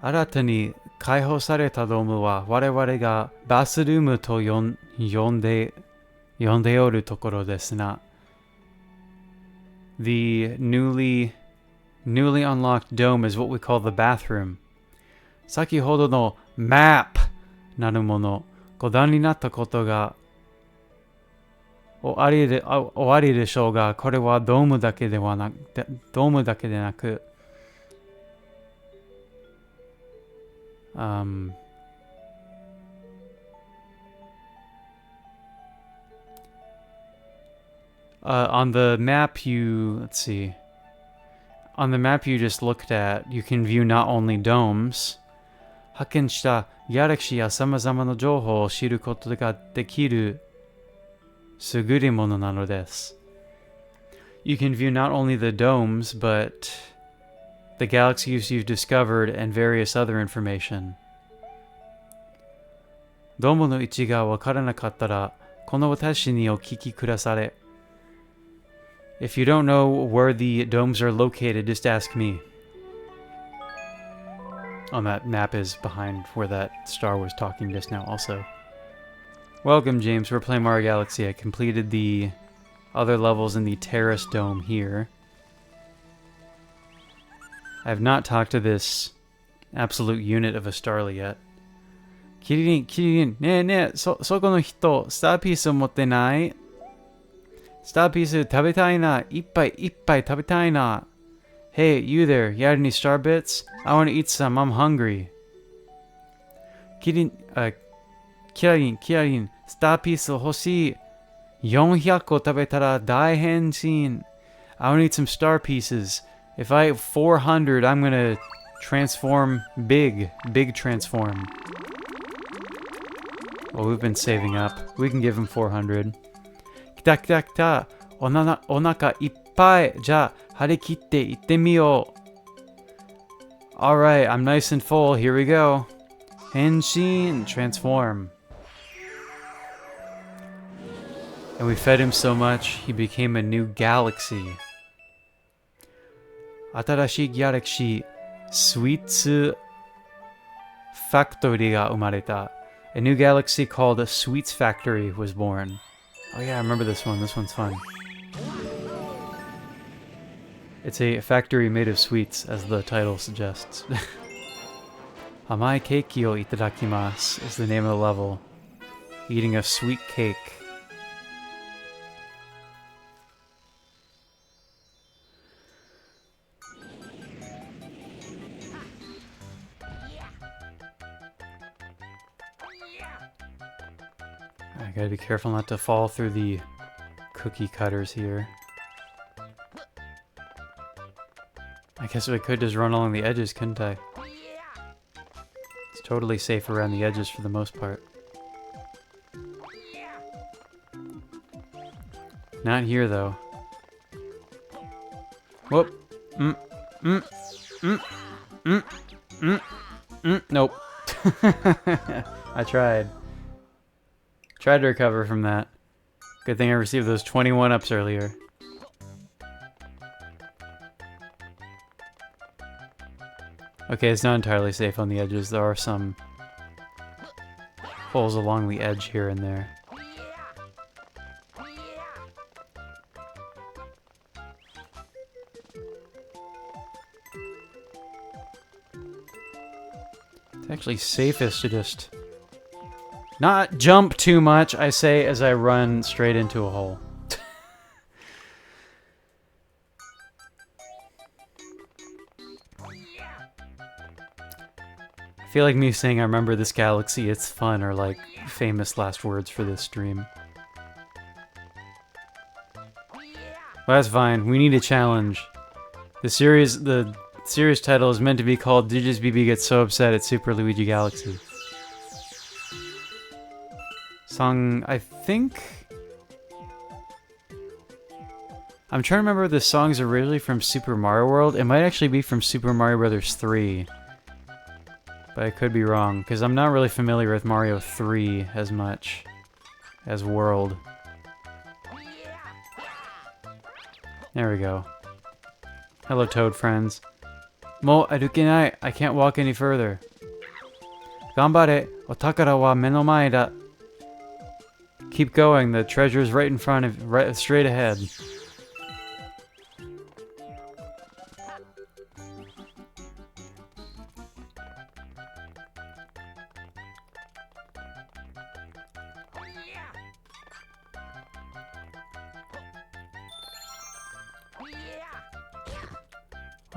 新たに開放されたドームは我々がバスルームと呼んでおるところですな。The newly unlocked dome is what we call the bathroom. 先ほどの map なるもの、ご覧になったことがおありでしょうが、これはドームだけでなく、on the map let's see. On the map you just looked at, you can view not only domes, 発見したギャラクシーや様々な情報を知ることができる優れものなのです。You can view not only the domes, but the galaxies you've discovered and various other information. ドームの位置がわからなかったら、この私にお聞きくだされ。If you don't know where the domes are located, just ask me. On that map is behind where that star was talking just now also. Welcome, James. We're playing Mario Galaxy. I completed the other levels in the Terrace Dome here. I have not talked to this absolute unit of a starly yet. キリン、ねえねえ、そこの人、スターピースを持ってない？スターピース食べたいな。いっぱい食べたいな。Hey, you there, you had any star bits? I want to eat some, I'm hungry. キラリン、スターピース欲しい。400個食べたら大変身。I want to eat some star pieces. If I have 400, I'm gonna transform big transform. Well, we've been saving up. We can give him 400. 来た。お腹いっぱい。じゃあ、張り切って行ってみよう。Alright, I'm nice and full. Here we go. 変身 transform. And we fed him so much, he became a new galaxy. 新しいギャラクシー、スイーツファクトリーが生まれた。A new galaxy called Sweets Factory was born. Oh yeah, I remember this one. This one's fun. It's a factory made of sweets, as the title suggests. Hamai keiki o itadakimasu is the name of the level. Eating a sweet cake. I gotta be careful not to fall through the cookie cutters here. I guess I could just run along the edges, couldn't I? It's totally safe around the edges for the most part. Not here, though. Whoop. Nope. I tried. Tried to recover from that. Good thing I received those 21 ups earlier. Okay, it's not entirely safe on the edges. There are some holes along the edge here and there. It's actually safest to just not jump too much, I say, as I run straight into a hole. I feel like me saying I remember this galaxy, it's fun, are like famous last words for this stream. Well, that's fine. We need a challenge. The series title is meant to be called Digitsbby Gets So Upset at Super Luigi Galaxy. Song, I think... I'm trying to remember if the song's originally from Super Mario World. It might actually be from Super Mario Bros. 3. But I could be wrong, because I'm not really familiar with Mario 3 as much as World. There we go. Hello, Toad friends. Mo arukenai. I can't walk any further. Ganbare. Otakara wa meno mae da. Keep going. The treasure's right in front of, right straight ahead.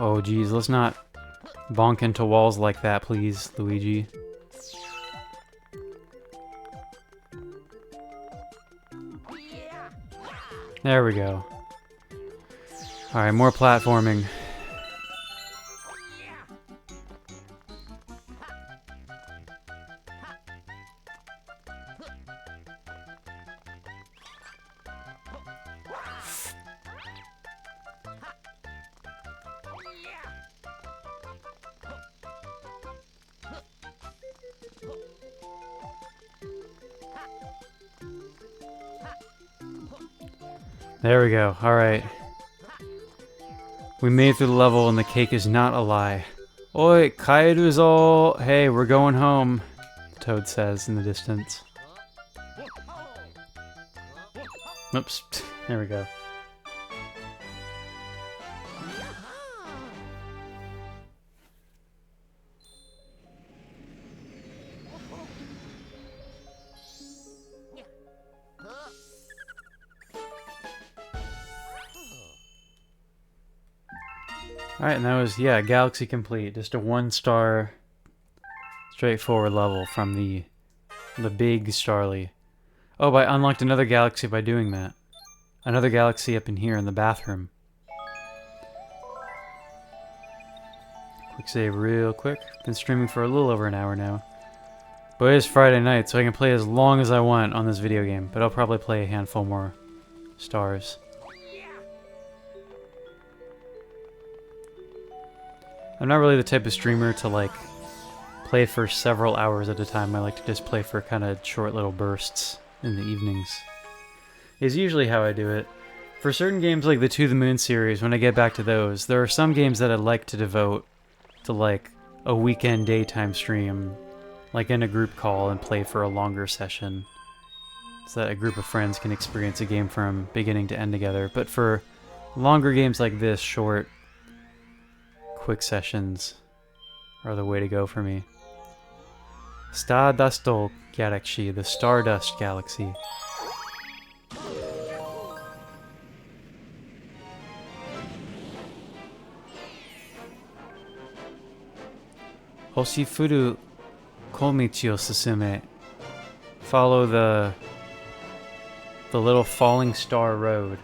Oh, geez, let's not bonk into walls like that, please, Luigi. There we go. Alright, more platforming. There we go. Alright. We made it through the level and the cake is not a lie. Oi, Kairuzo! Hey, we're going home, Toad says in the distance. Oops. There we go. Alright, and that was, yeah, Galaxy Complete. Just a 1-star, straightforward level from the big Starly. Oh, I unlocked another galaxy by doing that. Another galaxy up in here in the bathroom. Quick save real quick. Been streaming for a little over an hour now. But it is Friday night, so I can play as long as I want on this video game. But I'll probably play a handful more stars. I'm not really the type of streamer to, like, play for several hours at a time. I like to just play for kind of short little bursts in the evenings. Is usually how I do it. For certain games like the To the Moon series, when I get back to those, there are some games that I'd like to devote to, like, a weekend daytime stream, like in a group call, and play for a longer session, so that a group of friends can experience a game from beginning to end together. But for longer games like this, short, quick sessions are the way to go for me. Stardust Galaxy, the Stardust Galaxy. Hoshifuru Komichi o Susume. Follow the little falling star road.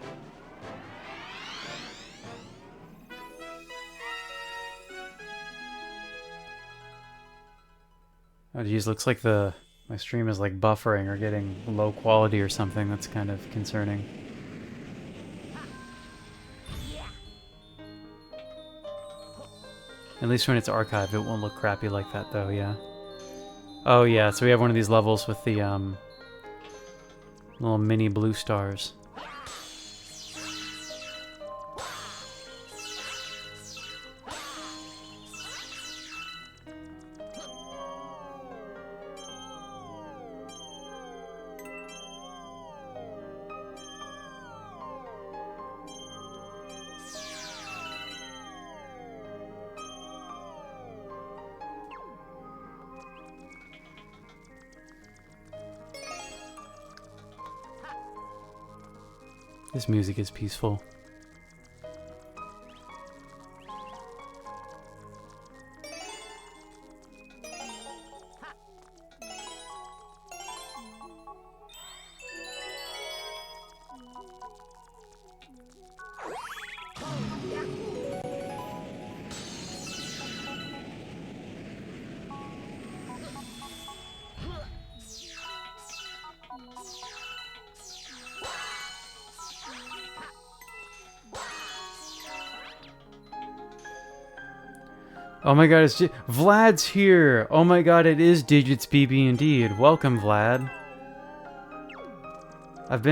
Oh geez, looks like my stream is like buffering or getting low quality or something. That's kind of concerning. At least when it's archived, it won't look crappy like that though, yeah. Oh yeah, so we have one of these levels with the little mini blue stars. This music is peaceful. Oh my god, Vlad's here! Oh my god, it is Digitsbby indeed. Welcome, Vlad. I've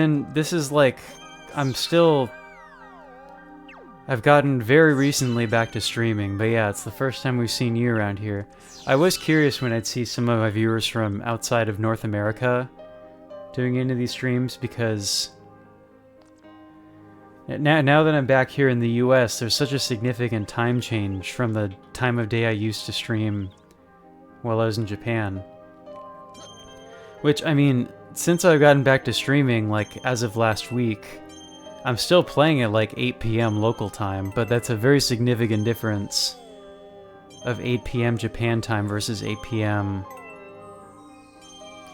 gotten very recently back to streaming, but yeah, it's the first time we've seen you around here. I was curious when I'd see some of my viewers from outside of North America doing into these streams, because now that I'm back here in the US, there's such a significant time change from the time of day I used to stream while I was in Japan. Which, I mean, since I've gotten back to streaming, like, as of last week, I'm still playing at like 8 p.m. local time, but that's a very significant difference of 8 p.m. Japan time versus 8 p.m.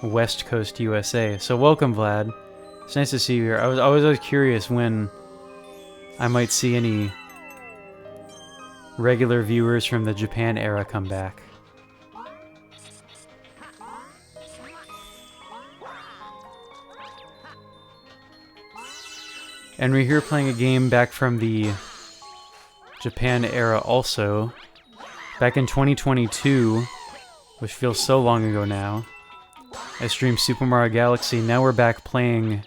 West Coast USA. So welcome, Vlad. It's nice to see you here. I was always curious when I might see any regular viewers from the Japan era come back. And we're here playing a game back from the Japan era also. Back in 2022, which feels so long ago now. I streamed Super Mario Galaxy. Now we're back playing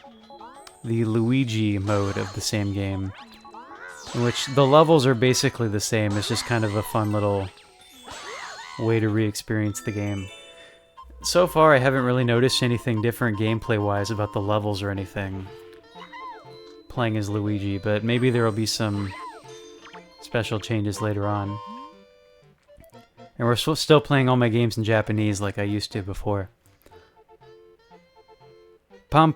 the Luigi mode of the same game, in which the levels are basically the same. It's just kind of a fun little way to re-experience the game. So far, I haven't really noticed anything different gameplay-wise about the levels or anything playing as Luigi, but maybe there will be some special changes later on. And we're still playing all my games in Japanese like I used to before. Pan,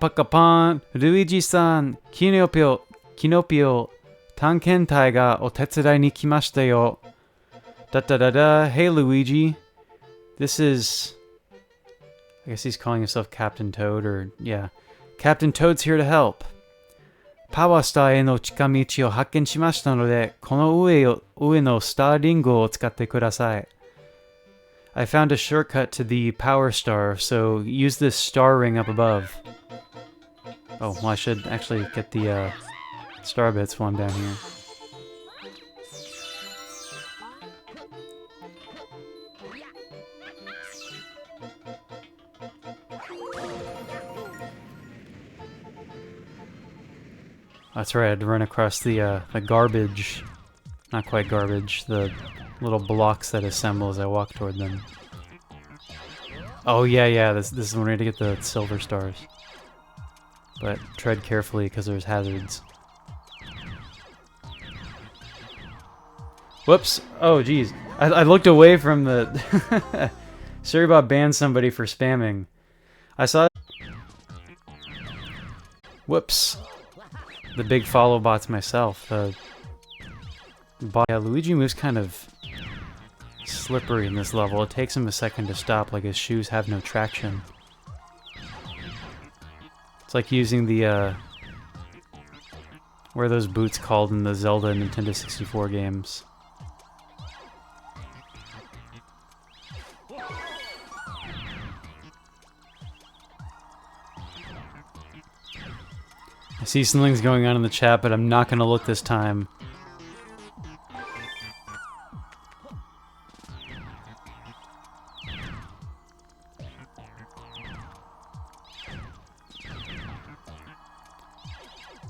Luigi-san, Kinopio, Tankentai ga otetsudai ni kimashita yo. Da. Hey Luigi. This is... I guess he's calling himself Captain Toad, or yeah. Captain Toad's here to help. Power Star e no chikamichi o hakken shimashita node, kono ue no star ringo o tsukatte kudasai. I found a shortcut to the Power Star, so use this star ring up above. Oh, well, I should actually get the star bits while I'm down here. That's right, I had to run across the garbage. Not quite garbage, the little blocks that assemble as I walk toward them. Oh yeah, this is when we need to get the silver stars. But tread carefully because there's hazards. Whoops! Oh geez, I looked away from the... Sorry about banning somebody for spamming. I saw... Whoops. The big follow bots myself. Yeah, Luigi moves kind of slippery in this level. It takes him a second to stop, like his shoes have no traction. It's like using the, what are those boots called in the Zelda Nintendo 64 games? I see something's going on in the chat, but I'm not going to look this time.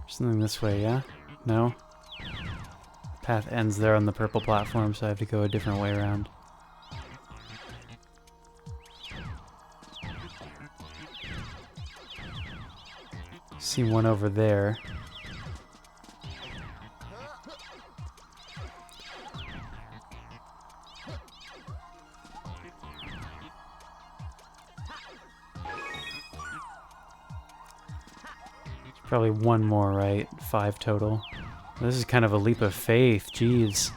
Something this way, yeah? No? Path ends there on the purple platform, so I have to go a different way around. See one over there. Probably one more, right? 5 total. This is kind of a leap of faith, jeez.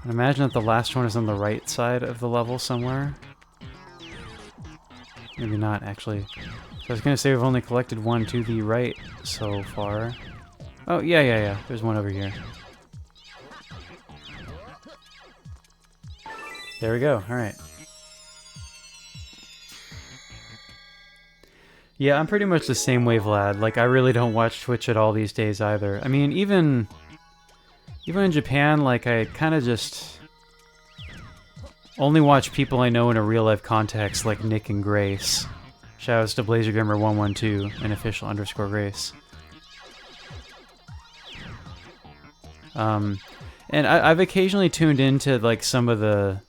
I imagine that the last one is on the right side of the level somewhere. Maybe not, actually. So I was gonna say we've only collected one to the right so far. Oh, yeah. There's one over here. There we go, alright. Yeah, I'm pretty much the same way, Vlad. Like, I really don't watch Twitch at all these days either. I mean, even in Japan, like, I kind of just only watch people I know in a real-life context, like Nick and Grace. Shoutouts to BlazerGamer112 and official _ Grace. And I've occasionally tuned into, like, some of the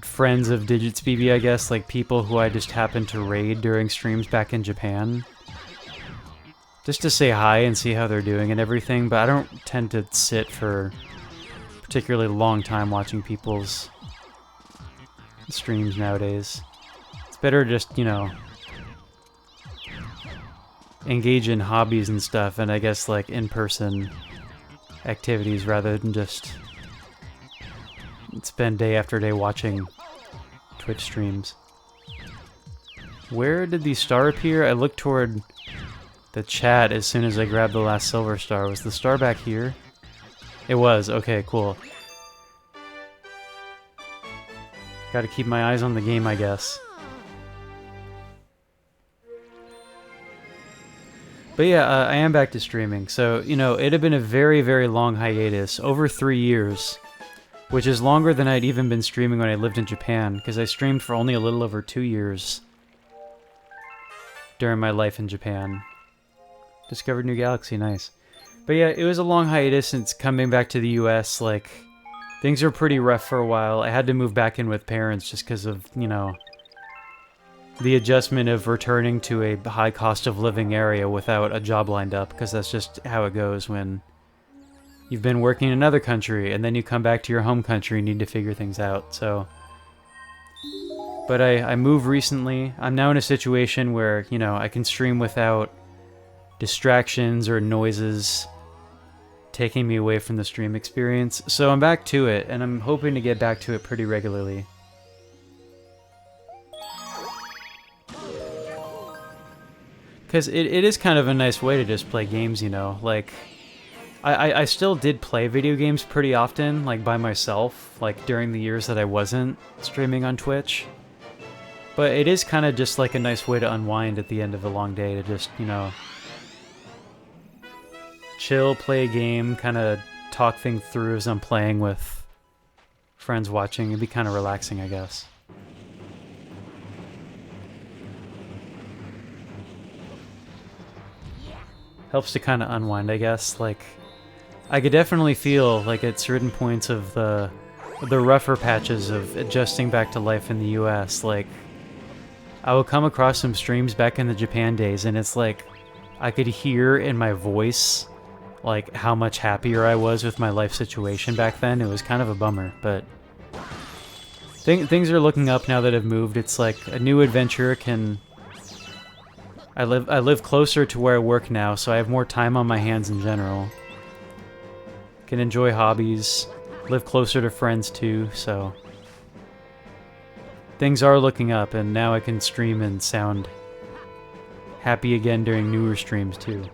friends of Digitsbby, I guess, like people who I just happen to raid during streams back in Japan. Just to say hi and see how they're doing and everything, but I don't tend to sit for a particularly long time watching people's streams nowadays. It's better just, you know, engage in hobbies and stuff, and I guess like in-person activities rather than just spend day after day watching Twitch streams. Where did the star appear? I looked toward the chat as soon as I grabbed the last silver star. Was the star back here? It was. Okay, cool. Gotta keep my eyes on the game, I guess. But yeah, I am back to streaming. So, you know, it had been a very, very long hiatus. Over 3 years. Which is longer than I'd even been streaming when I lived in Japan, because I streamed for only a little over 2 years during my life in Japan. Discovered new galaxy, nice. But yeah, it was a long hiatus since coming back to the US, like, things were pretty rough for a while. I had to move back in with parents just because of, you know, the adjustment of returning to a high cost of living area without a job lined up, because that's just how it goes when you've been working in another country, and then you come back to your home country and need to figure things out, so. But I moved recently. I'm now in a situation where, you know, I can stream without distractions or noises taking me away from the stream experience. So I'm back to it, and I'm hoping to get back to it pretty regularly. Because it is kind of a nice way to just play games, you know, like, I still did play video games pretty often, like by myself, like during the years that I wasn't streaming on Twitch. But it is kind of just like a nice way to unwind at the end of a long day, to just, you know, chill, play a game, kind of talk things through as I'm playing with friends watching. It'd be kind of relaxing, I guess. Helps to kind of unwind, I guess, like. I could definitely feel, like, at certain points of the rougher patches of adjusting back to life in the US, like, I would come across some streams back in the Japan days, and it's like, I could hear in my voice, like, how much happier I was with my life situation back then. It was kind of a bummer, but things are looking up now that I've moved. It's like a new adventure can. I live closer to where I work now, so I have more time on my hands in general. Can enjoy hobbies, live closer to friends too, so things are looking up, and now I can stream and sound happy again during newer streams too.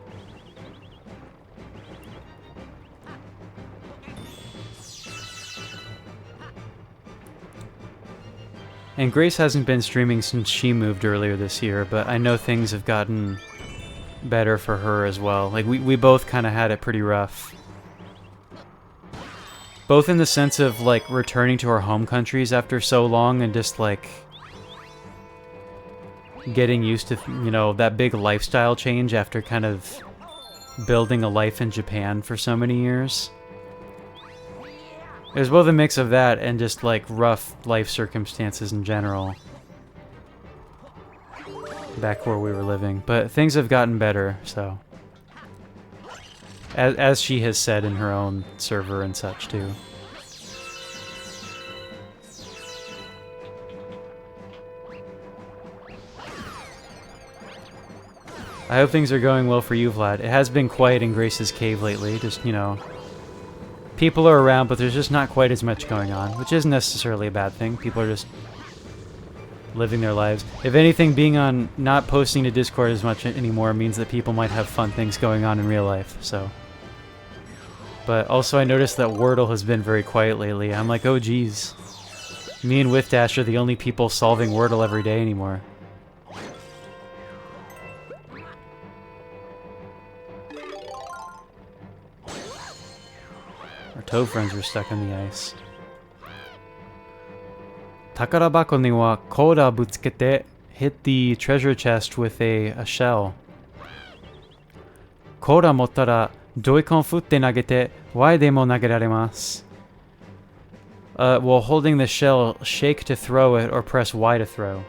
And Grace hasn't been streaming since she moved earlier this year, but I know things have gotten better for her as well. Like, we both kind of had it pretty rough. Both in the sense of, like, returning to our home countries after so long and just, like, getting used to, you know, that big lifestyle change after kind of building a life in Japan for so many years. It was both a mix of that and just, like, rough life circumstances in general back where we were living. But things have gotten better, so. As she has said in her own server and such, too. I hope things are going well for you, Vlad. It has been quiet in Grace's cave lately. Just, you know, people are around, but there's just not quite as much going on, which isn't necessarily a bad thing. People are just living their lives. If anything, being on not posting to Discord as much anymore means that people might have fun things going on in real life, so. But also I noticed that Wordle has been very quiet lately. I'm like, oh geez. Me and Withdash are the only people solving Wordle every day anymore. Our toad friends were stuck on the ice. Takarabako ni wa koda butsukete hit the treasure chest with a shell. Koda mottara doikon futte nagete wai demo nageraremasu. While holding the shell, shake to throw it or press Y to throw.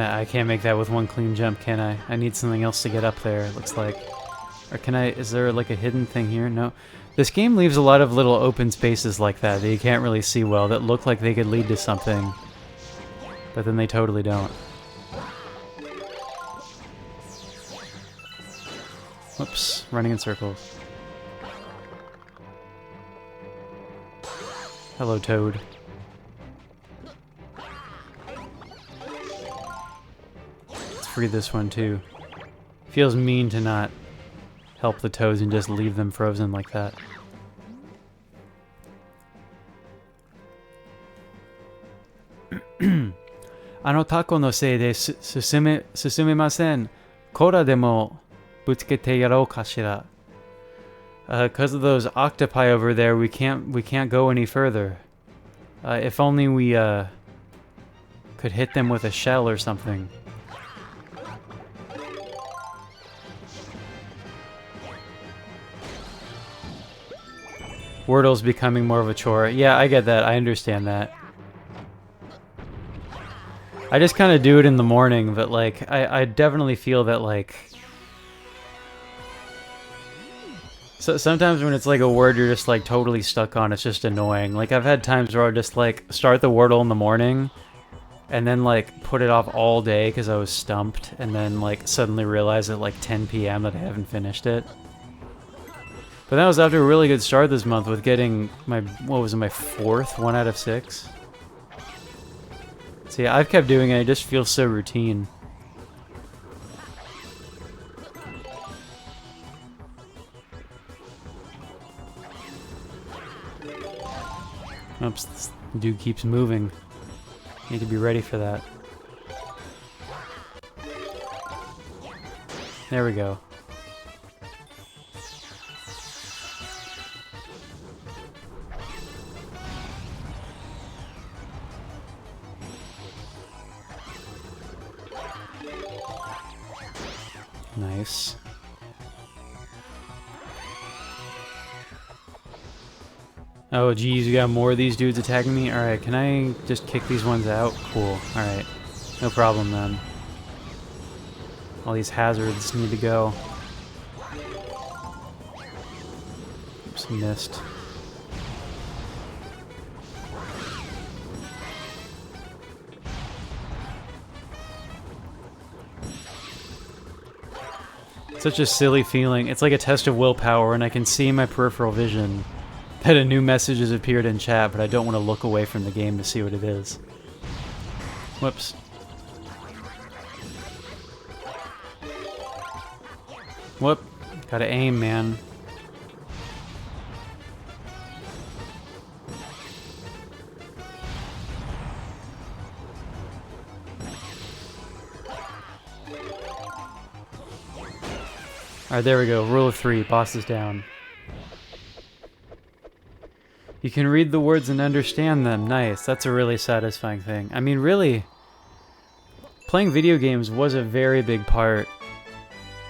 I can't make that with one clean jump, can I? I need something else to get up there, it looks like. Or can I, is there like a hidden thing here? No. This game leaves a lot of little open spaces like that you can't really see well, that look like they could lead to something. But then they totally don't. Whoops, running in circles. Hello, Toad. Free this one too. Feels mean to not help the toads and just leave them frozen like that. Ano tako no sei de susumimasen. Koda demo butsukete yarou kashira. Because of those octopi over there, we can't go any further. If only we could hit them with a shell or something. Wordle's becoming more of a chore. Yeah, I get that. I understand that. I just kind of do it in the morning, but like, I definitely feel that like... So sometimes when it's like a word you're just like totally stuck on, it's just annoying. Like I've had times where I'll just like start the Wordle in the morning and then like put it off all day because I was stumped and then like suddenly realize at like 10 p.m. that I haven't finished it. But that was after a really good start this month with getting my, what was it, my 4th 1 out of 6? See, I've kept doing it, it just feels so routine. Oops, this dude keeps moving. Need to be ready for that. There we go. Nice. Oh geez, you got more of these dudes attacking me? Alright, can I just kick these ones out? Cool. Alright. No problem then. All these hazards need to go. Oops, missed. Such a silly feeling. It's like a test of willpower, and I can see in my peripheral vision that a new message has appeared in chat, but I don't want to look away from the game to see what it is. Whoops. Whoop. Gotta aim, man. Alright, there we go. Rule of 3. Boss is down. You can read the words and understand them. Nice. That's a really satisfying thing. I mean, really, playing video games was a very big part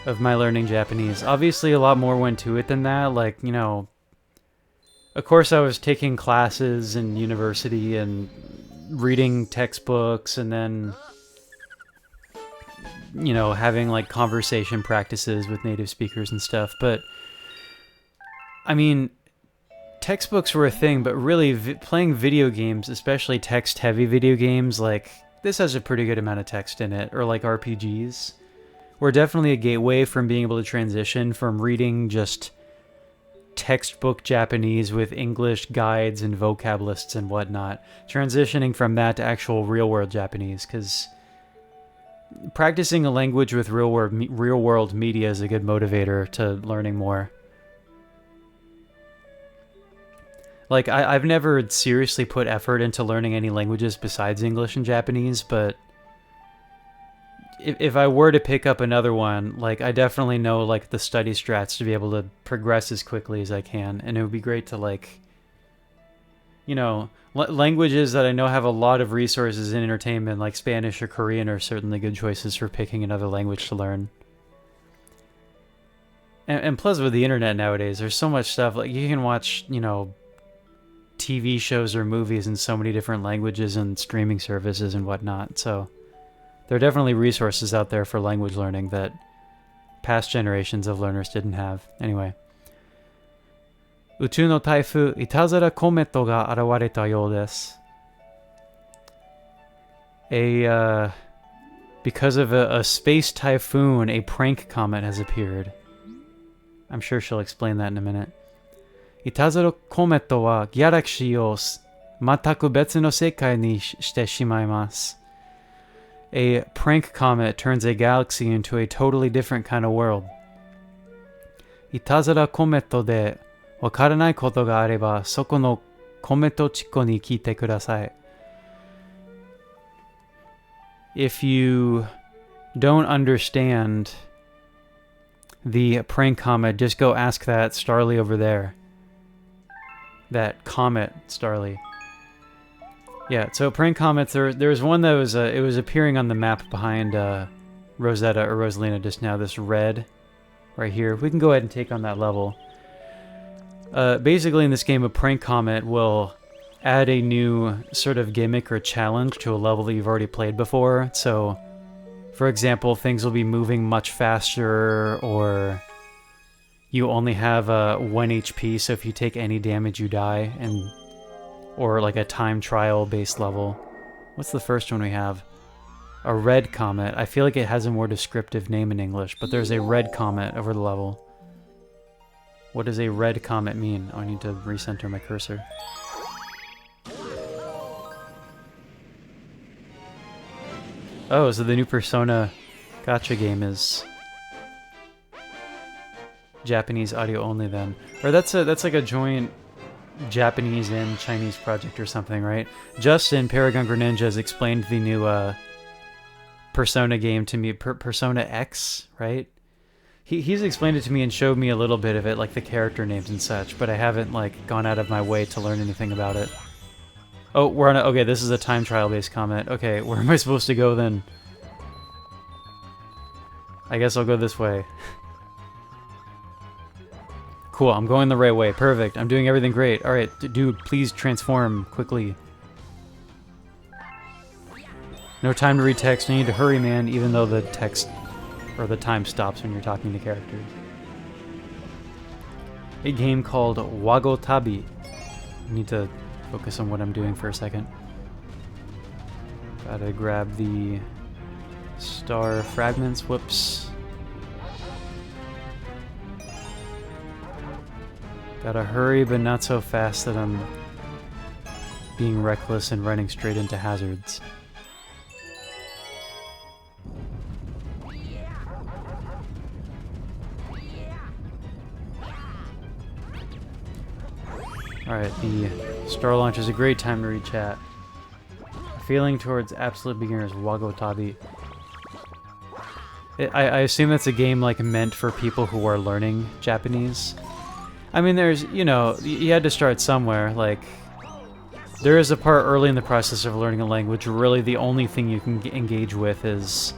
of my learning Japanese. Obviously, a lot more went to it than that. Like, you know, of course, I was taking classes in university and reading textbooks, and then, you know, having like conversation practices with native speakers and stuff. But I mean, textbooks were a thing, but really playing video games, especially text-heavy video games, like this has a pretty good amount of text in it, or like RPGs, were definitely a gateway from being able to transition from reading just textbook Japanese with English guides and vocab lists and whatnot, transitioning from that to actual real-world Japanese, because practicing a language with real-world media is a good motivator to learning more. Like, I've never seriously put effort into learning any languages besides English and Japanese, but if I were to pick up another one, like, I definitely know, like, the study strats to be able to progress as quickly as I can, and it would be great to, like, you know, languages that I know have a lot of resources in entertainment, like Spanish or Korean, are certainly good choices for picking another language to learn. And plus, with the internet nowadays, there's so much stuff, like, you can watch, you know, TV shows or movies in so many different languages and streaming services and whatnot, so there are definitely resources out there for language learning that past generations of learners didn't have. Anyway. 宇宙の台風、いたずらコメットが現れたようです。Because of a space typhoon, a prank comet has appeared. I'm sure she'll explain that in a minute. いたずらコメットはギャラクシーを全く別の世界にしてしまいます。A prank comet turns a galaxy into a totally different kind of world. いたずらコメットでわからないことがあれば、そこのコメントチコに聞いてください。If you don't understand the prank comet, just go ask that Starly over there. That comet, Starly. Yeah, so prank comets, there was one that was, it was appearing on the map behind Rosetta or Rosalina just now, this red right here. We can go ahead and take on that level. Basically in this game, a prank comet will add a new sort of gimmick or challenge to a level that you've already played before. So, for example, things will be moving much faster, or you only have 1 HP, so if you take any damage you die, or like a time trial based level. What's the first one we have? A red comet. I feel like it has a more descriptive name in English, but there's a red comet over the level. What does a red comet mean? Oh, I need to recenter my cursor. Oh, so the new Persona gacha game is Japanese audio only then. Or that's like a joint Japanese and Chinese project or something, right? Justin, Paragon Greninja, has explained the new Persona game to me, Persona X, right? He's explained it to me and showed me a little bit of it, like the character names and such, but I haven't like gone out of my way to learn anything about it. Oh, we're on a, okay, this is a time trial based comment. Okay, where am I supposed to go then? I guess I'll go this way. Cool, I'm going the right way. Perfect. I'm doing everything great. Alright, dude, please transform quickly. No time to read text. I need to hurry, man, even though the text or the time stops when you're talking to characters. A game called Wagotabi. I need to focus on what I'm doing for a second. Gotta grab the star fragments. Whoops. Gotta hurry, but not so fast that I'm being reckless and running straight into hazards. Alright, the star launch is a great time to read chat. Feeling towards absolute beginners, Wagotabi. I assume that's a game like meant for people who are learning Japanese. I mean, there's, you know, you had to start somewhere. Like, there is a part early in the process of learning a language where really the only thing you can engage with is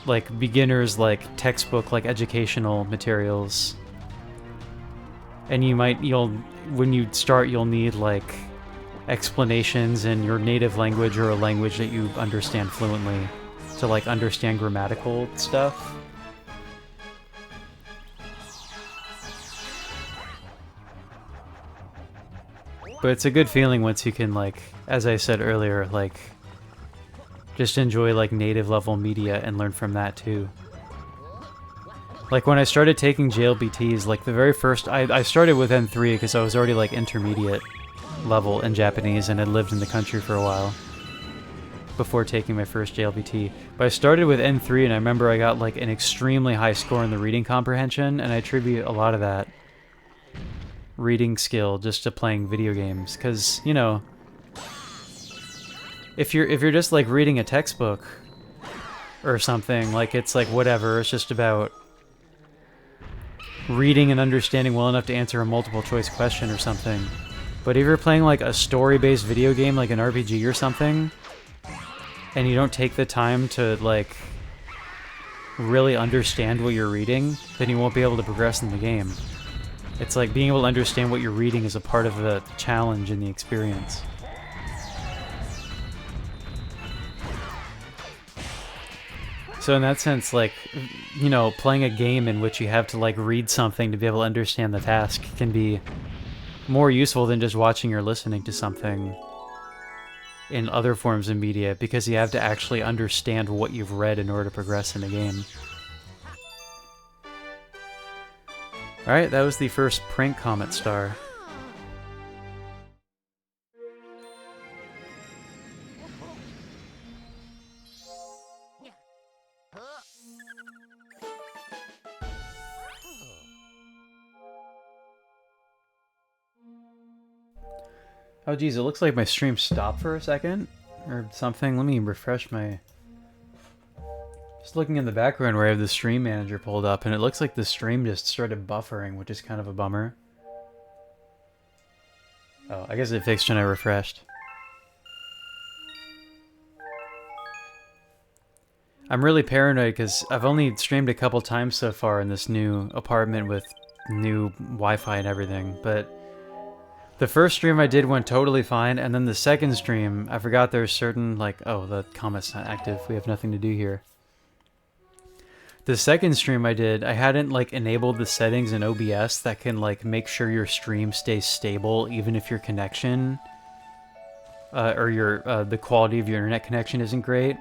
like beginners, like textbook, like educational materials. And when you start, you'll need like explanations in your native language or a language that you understand fluently to like understand grammatical stuff. But it's a good feeling once you can, like, as I said earlier, like, just enjoy like native level media and learn from that too. Like when I started taking JLBTs, like the very first, I started with N3 because I was already like intermediate level in Japanese and had lived in the country for a while before taking my first JLBT. But I started with N3 and I remember I got like an extremely high score in the reading comprehension, and I attribute a lot of that reading skill just to playing video games, because, you know, if you're just like reading a textbook or something, like it's like whatever, it's just about reading and understanding well enough to answer a multiple choice question or something. But if you're playing like a story-based video game, like an RPG or something, and you don't take the time to like really understand what you're reading, then you won't be able to progress in the game. It's like being able to understand what you're reading is a part of the challenge in the experience. So in that sense, like, you know, playing a game in which you have to like read something to be able to understand the task can be more useful than just watching or listening to something in other forms of media, because you have to actually understand what you've read in order to progress in the game. Alright, that was the first prank comet star. Oh geez, it looks like my stream stopped for a second or something. Let me refresh my... Just looking in the background where I have the stream manager pulled up, and it looks like the stream just started buffering, which is kind of a bummer. Oh, I guess it fixed when I refreshed. I'm really paranoid because I've only streamed a couple times so far in this new apartment with new Wi-Fi and everything, but the first stream I did went totally fine, and then the second stream, I forgot there's certain, like, oh, the comment's not active, we have nothing to do here. The second stream I did, I hadn't, like, enabled the settings in OBS that can, like, make sure your stream stays stable even if your connection, or the quality of your internet connection isn't great.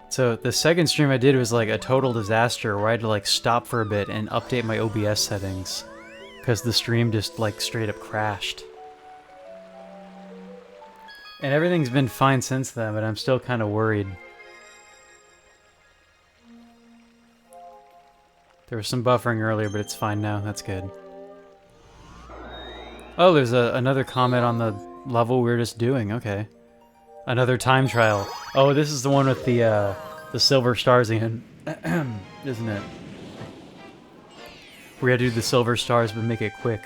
So the second stream I did was, like, a total disaster where I had to, like, stop for a bit and update my OBS settings, because the stream just, like, straight up crashed. And everything's been fine since then, but I'm still kind of worried. There was some buffering earlier, but it's fine now. That's good. Oh, there's another comment on the level we were just doing. Okay. Another time trial. Oh, this is the one with the silver stars in, isn't it? We had to do the silver stars, but make it quick.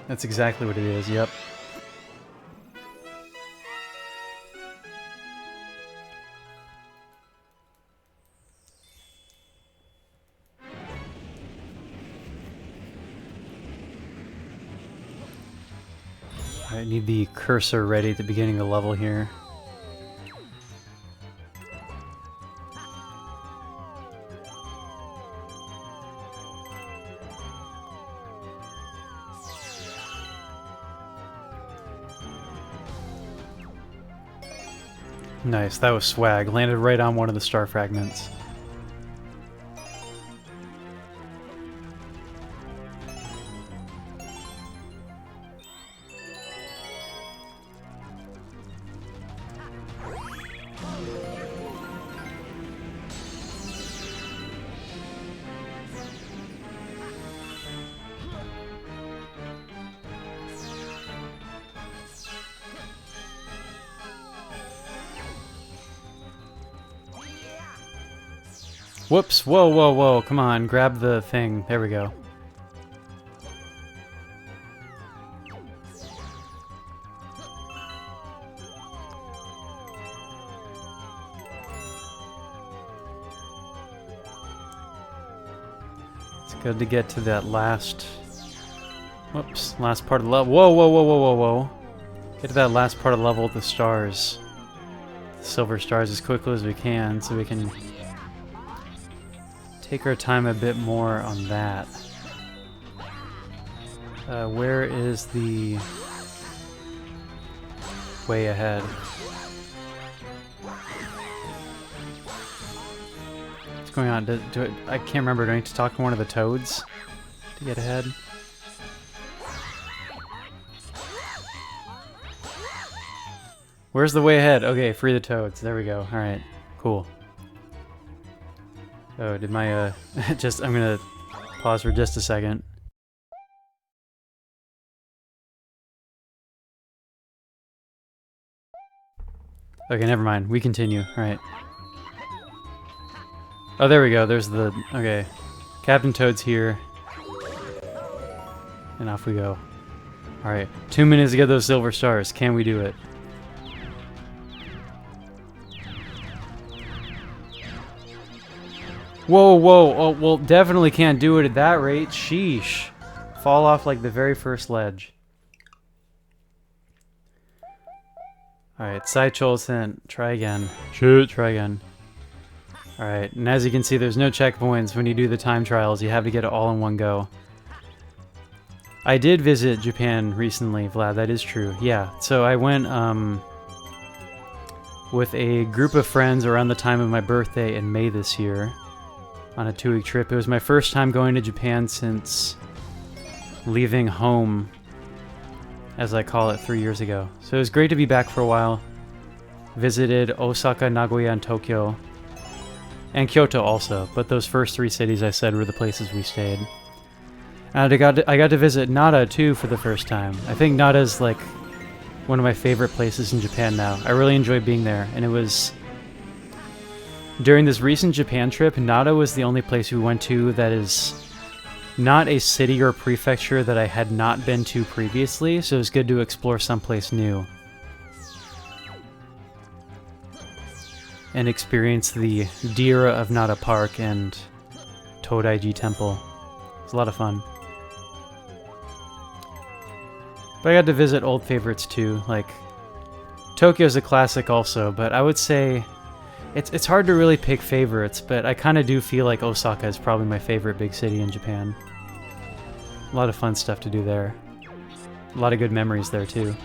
That's exactly what it is, yep. I need the cursor ready at the beginning of the level here. Nice, that was swag. Landed right on one of the star fragments. Whoops, whoa, whoa, whoa, come on, grab the thing. There we go. It's good to get to that last... Whoops, last part of the level. Whoa, whoa, whoa, whoa, whoa, whoa. Get to that last part of the level with the stars. The silver stars as quickly as we can, so we can take our time a bit more on that. Where is the way ahead? What's going on? I can't remember. Do I need to talk to one of the toads to get ahead? Where's the way ahead? Okay, free the toads. There we go. Alright, cool. Oh, did my, I'm gonna pause for just a second. Okay, never mind. We continue. Alright. Oh, there we go. There's the... Okay. Captain Toad's here. And off we go. Alright. 2 minutes to get those silver stars. Can we do it? Whoa, whoa. Oh, well, definitely can't do it at that rate. Sheesh. Fall off like the very first ledge. Alright, side Cholson. Try again. Shoot. Try again. Alright, and as you can see, there's no checkpoints when you do the time trials. You have to get it all in one go. I did visit Japan recently, Vlad. That is true. Yeah, so I went with a group of friends around the time of my birthday in May this year on a 2-week trip. It was my first time going to Japan since leaving home, as I call it, 3 years ago. So it was great to be back for a while. Visited Osaka, Nagoya, and Tokyo. And Kyoto also, but those first 3 cities I said were the places we stayed. And I got to visit Nara too for the first time. I think Nara's like one of my favorite places in Japan now. I really enjoyed being there, and it was... During this recent Japan trip, Nara was the only place we went to that is not a city or prefecture that I had not been to previously, so it was good to explore someplace new. And experience the Dira of Nara Park and Todaiji Temple. It was a lot of fun. But I got to visit old favorites too, like Tokyo's a classic also, but I would say it's hard to really pick favorites, but I kind of do feel like Osaka is probably my favorite big city in Japan. A lot of fun stuff to do there. A lot of good memories there too.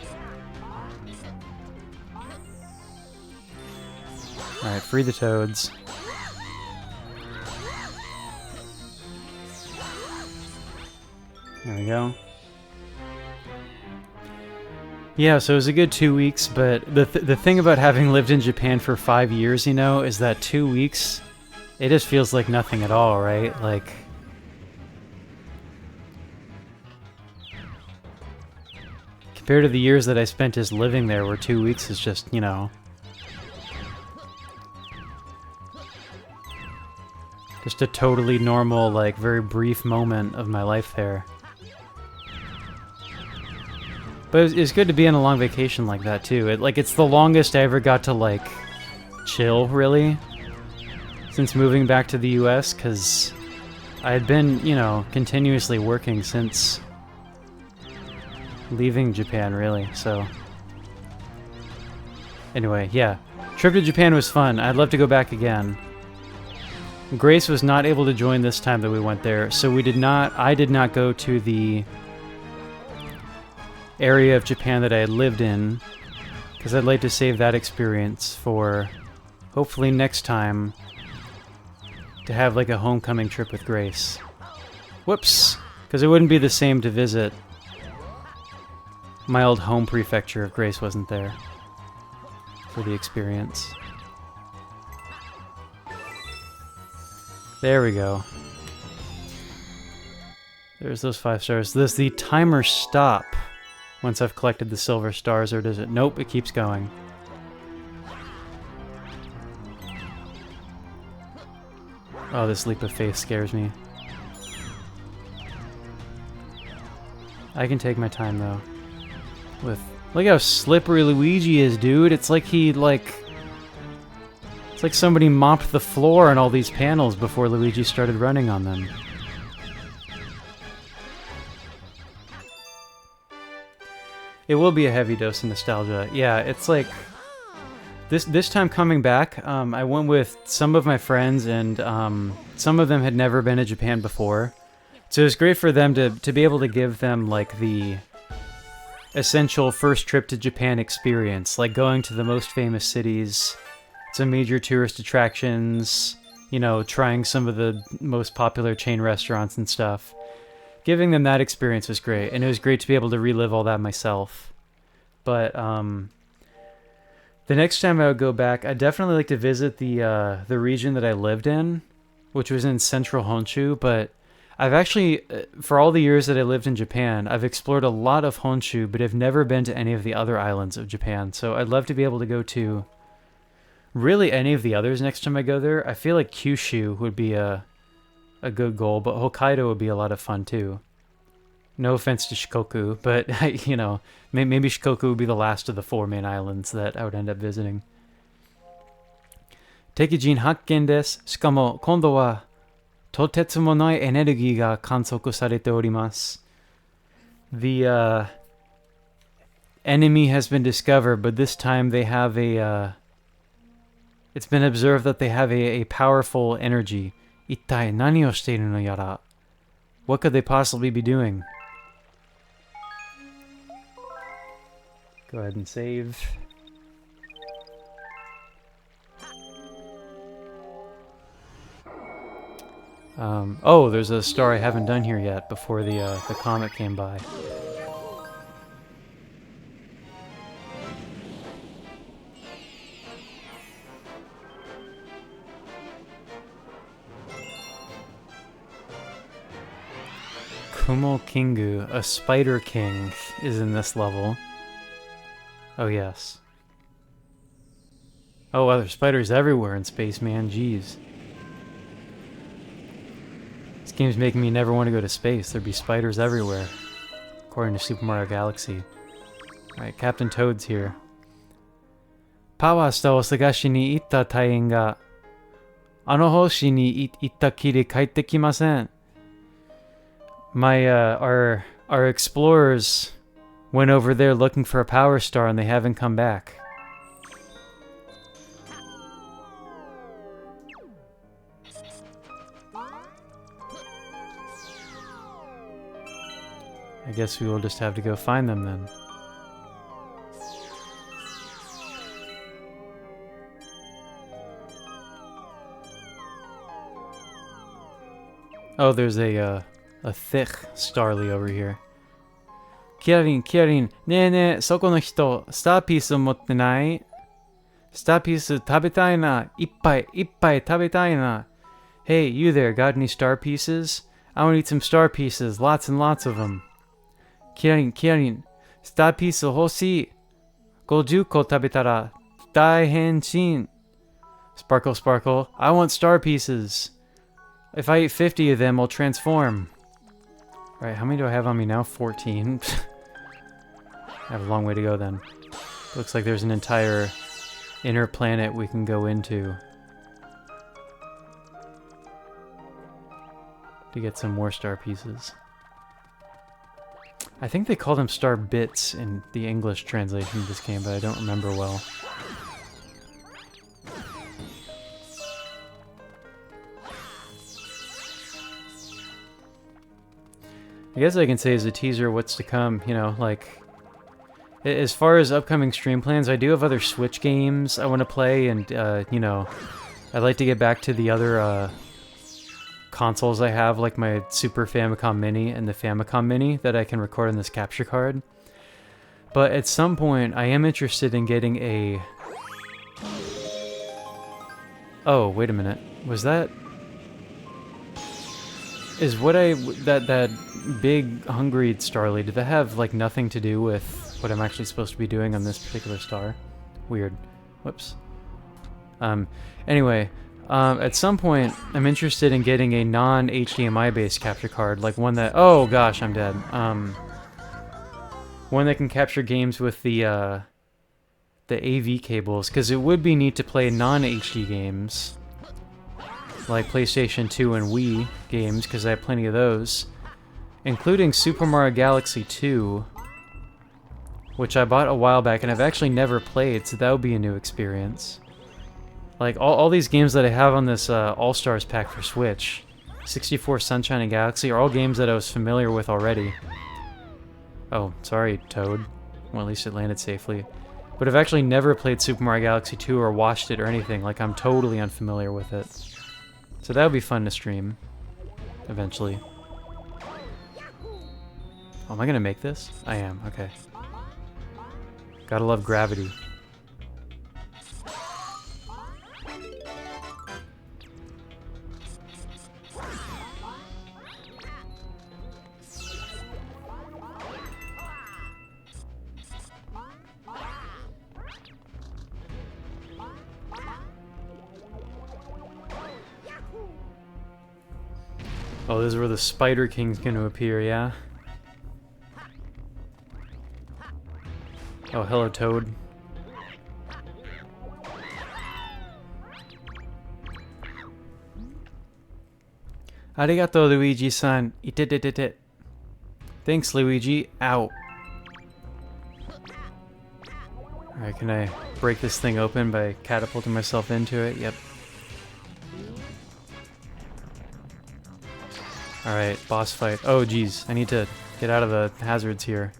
Alright, free the toads. There we go. Yeah, so it was a good 2 weeks, but the thing about having lived in Japan for 5 years, you know, is that 2 weeks, it just feels like nothing at all, right? Like... Compared to the years that I spent just living there, where 2 weeks is just, you know... Just a totally normal, like, very brief moment of my life there. But it's good to be on a long vacation like that, too. It's the longest I ever got to, like, chill, really, since moving back to the US, because I had been, you know, continuously working since leaving Japan, really, so... Anyway, yeah. Trip to Japan was fun. I'd love to go back again. Grace was not able to join this time that we went there, so I did not go to the area of Japan that I had lived in, because I'd like to save that experience for hopefully next time to have like a homecoming trip with Grace. Whoops! Because it wouldn't be the same to visit my old home prefecture if Grace wasn't there for the experience. There we go. There's those 5 stars. Does the timer stop once I've collected the silver stars, or does it? Nope, it keeps going. Oh, this leap of faith scares me. I can take my time, though. Look how slippery Luigi is, dude. It's like he, It's like somebody mopped the floor on all these panels before Luigi started running on them. It will be a heavy dose of nostalgia. Yeah, it's like this time coming back, I went with some of my friends, and some of them had never been to Japan before. So it was great for them to be able to give them like the essential first trip to Japan experience, like going to the most famous cities, some major tourist attractions, you know, trying some of the most popular chain restaurants and stuff. Giving them that experience was great, and it was great to be able to relive all that myself. But the next time I would go back, I'd definitely like to visit the region that I lived in, which was in central Honshu. But I've actually, for all the years that I lived in Japan, I've explored a lot of Honshu, but I've never been to any of the other islands of Japan. So I'd love to be able to go to really any of the others next time I go there. I feel like Kyushu would be a good goal, but Hokkaido would be a lot of fun too. No offense to Shikoku, but you know, maybe Shikoku would be the last of the 4 main islands that I would end up visiting. Tekijin hakken desu. Shikamo kondo wa totetsumonai energy ga kansoku sarete orimasu. The enemy has been discovered, but this time they have it's been observed that they have a powerful energy. Ittai nani o shiteiru no yara? What could they possibly be doing? Go ahead and save. Oh, there's a star I haven't done here yet before the comet came by. Kumo Kingu, a Spider King, is in this level. Oh, yes. Oh, well, there's spiders everywhere in space, man. Jeez. This game's making me never want to go to space. There'd be spiders everywhere, according to Super Mario Galaxy. Alright, Captain Toad's here. Power Star o sagashi ni itta taien ga ano hoshi ni itta kiri kaite kimasen. Our explorers went over there looking for a power star and they haven't come back. I guess we will just have to go find them then. Oh, there's a thick Starly over here. Kiarin, Kiarin, ne, soko no hito, star piece motte nai? Star piece tabetai na, ippai tabetai na. Hey, you there, got any star pieces? I want to eat some star pieces, lots and lots of them. Kiarin, star piece hoshii. 50 ko tabetara, daihenshin. Sparkle, I want star pieces. If I eat 50 of them, I'll transform. Right, how many do I have on me now? 14. I have a long way to go then. Looks like there's an entire inner planet we can go into to get some more star pieces. I think they call them star bits in the English translation of this game, but I don't remember well. I guess I can say as a teaser what's to come, you know, like, as far as upcoming stream plans, I do have other Switch games I want to play, and, you know, I'd like to get back to the other, consoles I have, like my Super Famicom Mini and the Famicom Mini that I can record on this capture card. But at some point, I am interested in getting a... Oh, wait a minute. Was that... Is what that big hungry Starly, did that have like nothing to do with what I'm actually supposed to be doing on this particular star? Weird. Whoops. Anyway, at some point I'm interested in getting a non-HDMI based capture card, like one that, oh gosh, I'm dead. One that can capture games with the AV cables, because it would be neat to play non-HD games like PlayStation 2 and Wii games, because I have plenty of those, including Super Mario Galaxy 2, which I bought a while back and I've actually never played, so that would be a new experience. Like, all these games that I have on this All-Stars pack for Switch, 64 Sunshine and Galaxy, are all games that I was familiar with already. Oh, sorry, Toad. Well, at least it landed safely. But I've actually never played Super Mario Galaxy 2 or watched it or anything. Like, I'm totally unfamiliar with it. So that would be fun to stream. Eventually. Oh, am I gonna make this? I am, okay. Gotta love gravity. Oh, this is where the Spider King's gonna appear, yeah? Oh, hello, Toad. Arigato, Luigi-san. Ite. Thanks, Luigi. Ow. Alright, can I break this thing open by catapulting myself into it? Yep. Alright, boss fight. Oh, geez. I need to get out of the hazards here.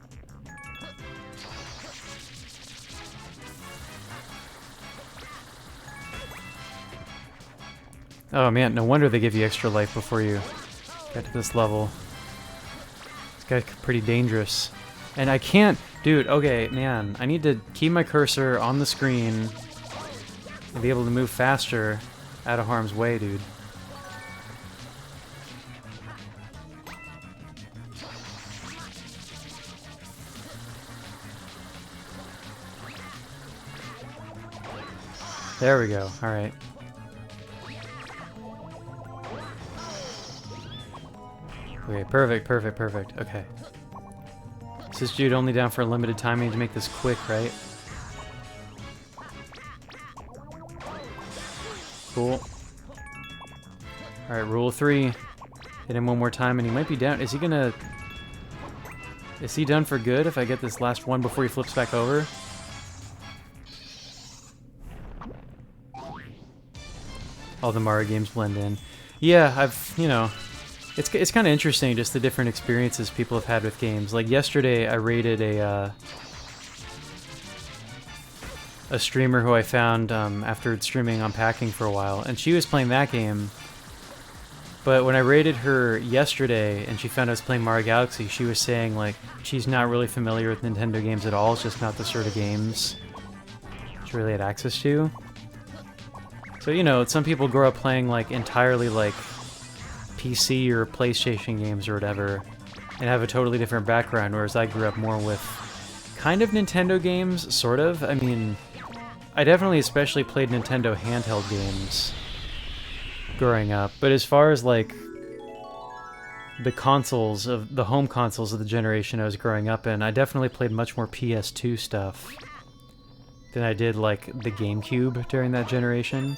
Oh man, no wonder they give you extra life before you get to this level. This guy's pretty dangerous. And I can't... Dude, okay, man. I need to keep my cursor on the screen and be able to move faster out of harm's way, dude. There we go. Alright. Okay, perfect. Okay. Is this dude only down for a limited time? I need to make this quick, right? Cool. Alright, rule 3. Hit him one more time and he might be down. Is he gonna... Is he done for good if I get this last one before he flips back over? All the Mario games blend in. Yeah, I've, you know... It's kind of interesting, just the different experiences people have had with games. Like yesterday, I rated a streamer who I found after streaming Unpacking for a while, and she was playing that game. But when I rated her yesterday, and she found I was playing Mario Galaxy, she was saying like she's not really familiar with Nintendo games at all. It's just not the sort of games she really had access to. So you know, some people grow up playing like entirely like PC or PlayStation games or whatever and have a totally different background, whereas I grew up more with kind of Nintendo games, sort of. I mean, I definitely especially played Nintendo handheld games growing up, but as far as like the consoles of the home consoles of the generation I was growing up in, I definitely played much more PS2 stuff than I did like the GameCube during that generation.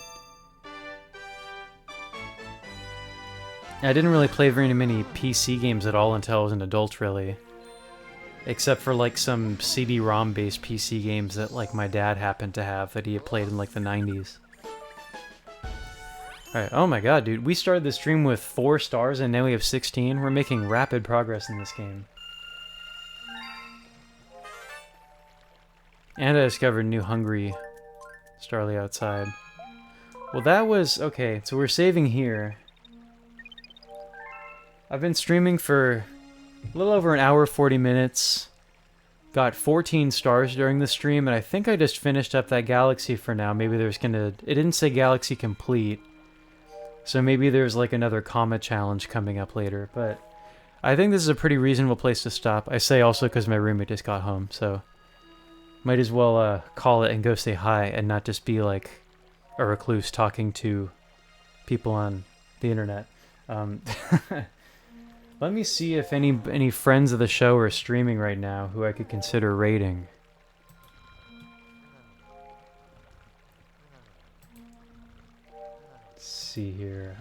I didn't really play very many PC games at all until I was an adult, really. Except for, like, some CD-ROM-based PC games that, like, my dad happened to have that he had played in, like, the 90s. Alright, oh my god, dude. We started this stream with 4 stars and now we have 16. We're making rapid progress in this game. And I discovered New Hungary. Starly outside. Well, that was... Okay, so we're saving here. I've been streaming for a little over an hour, 40 minutes. Got 14 stars during the stream, and I think I just finished up that Galaxy for now. Maybe there's gonna... It didn't say Galaxy Complete. So maybe there's like another comma challenge coming up later, but... I think this is a pretty reasonable place to stop. I say also because my roommate just got home, so... Might as well call it and go say hi, and not just be like a recluse talking to people on the internet. Let me see if any friends of the show are streaming right now who I could consider raiding. Let's see here.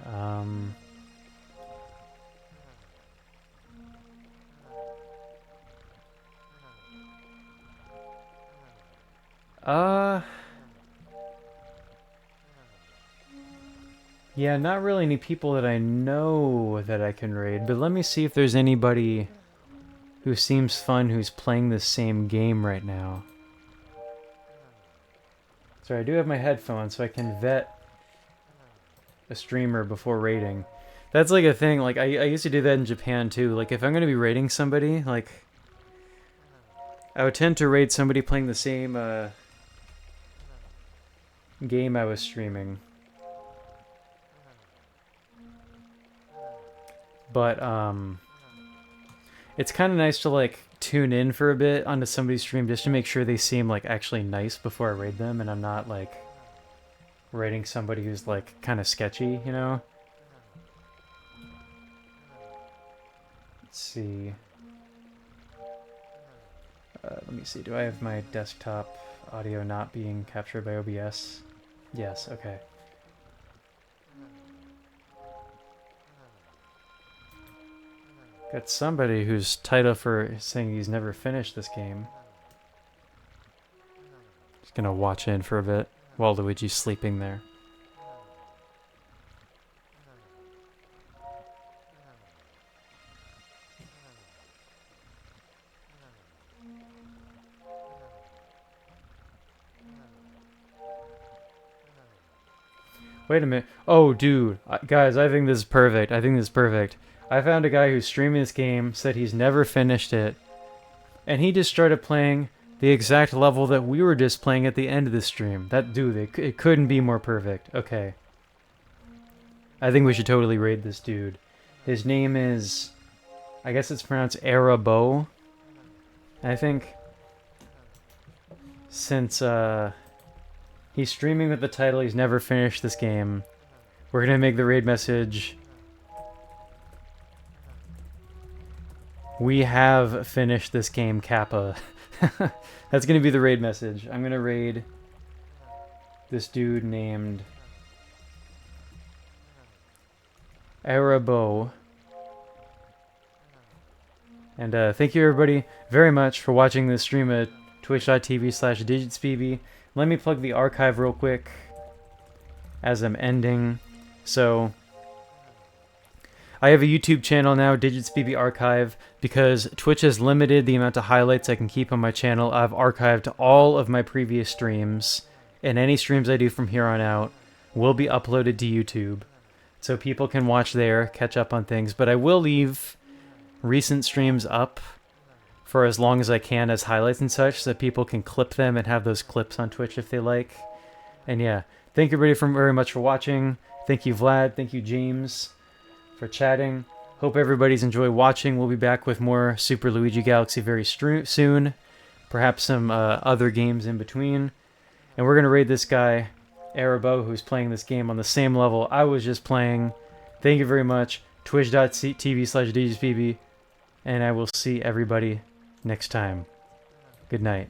Yeah, not really any people that I know that I can raid, but let me see if there's anybody who seems fun who's playing the same game right now. Sorry, I do have my headphones, so I can vet a streamer before raiding. That's like a thing, like I used to do that in Japan too. Like if I'm gonna be raiding somebody, like I would tend to raid somebody playing the same game I was streaming. But it's kind of nice to like tune in for a bit onto somebody's stream just to make sure they seem like actually nice before I raid them, and I'm not like raiding somebody who's like kind of sketchy, you know? Let's see. Let me see. Do I have my desktop audio not being captured by OBS? Yes. Okay. Got somebody whose title for saying he's never finished this game. Just gonna watch in for a bit while Luigi's sleeping there. Wait a minute. Oh, dude. Guys, I think this is perfect. I think this is perfect. I found a guy who's streaming this game, said he's never finished it, and he just started playing the exact level that we were just playing at the end of the stream. That dude, it couldn't be more perfect. Okay. I think we should totally raid this dude. His name is, I guess it's pronounced Arabo. I think since he's streaming with the title he's never finished this game, we're gonna make the raid message: we have finished this game, Kappa. That's gonna be the raid message. I'm gonna raid this dude named Arabo. And thank you everybody very much for watching this stream at twitch.tv/Digitsbby. Let me plug the archive real quick as I'm ending. So I have a YouTube channel now, Digitsbby Archive, because Twitch has limited the amount of highlights I can keep on my channel. I've archived all of my previous streams, and any streams I do from here on out will be uploaded to YouTube, so people can watch there, catch up on things. But I will leave recent streams up for as long as I can as highlights and such, so that people can clip them and have those clips on Twitch if they like. And yeah, thank you everybody very much for watching. Thank you, Vlad. Thank you, James, for chatting. Hope everybody's enjoyed watching. We'll be back with more Super Luigi Galaxy very soon. Perhaps some other games in between. And we're going to raid this guy, Arabo, who's playing this game on the same level I was just playing. Thank you very much. Twitch.tv/DJSBB. And I will see everybody next time. Good night.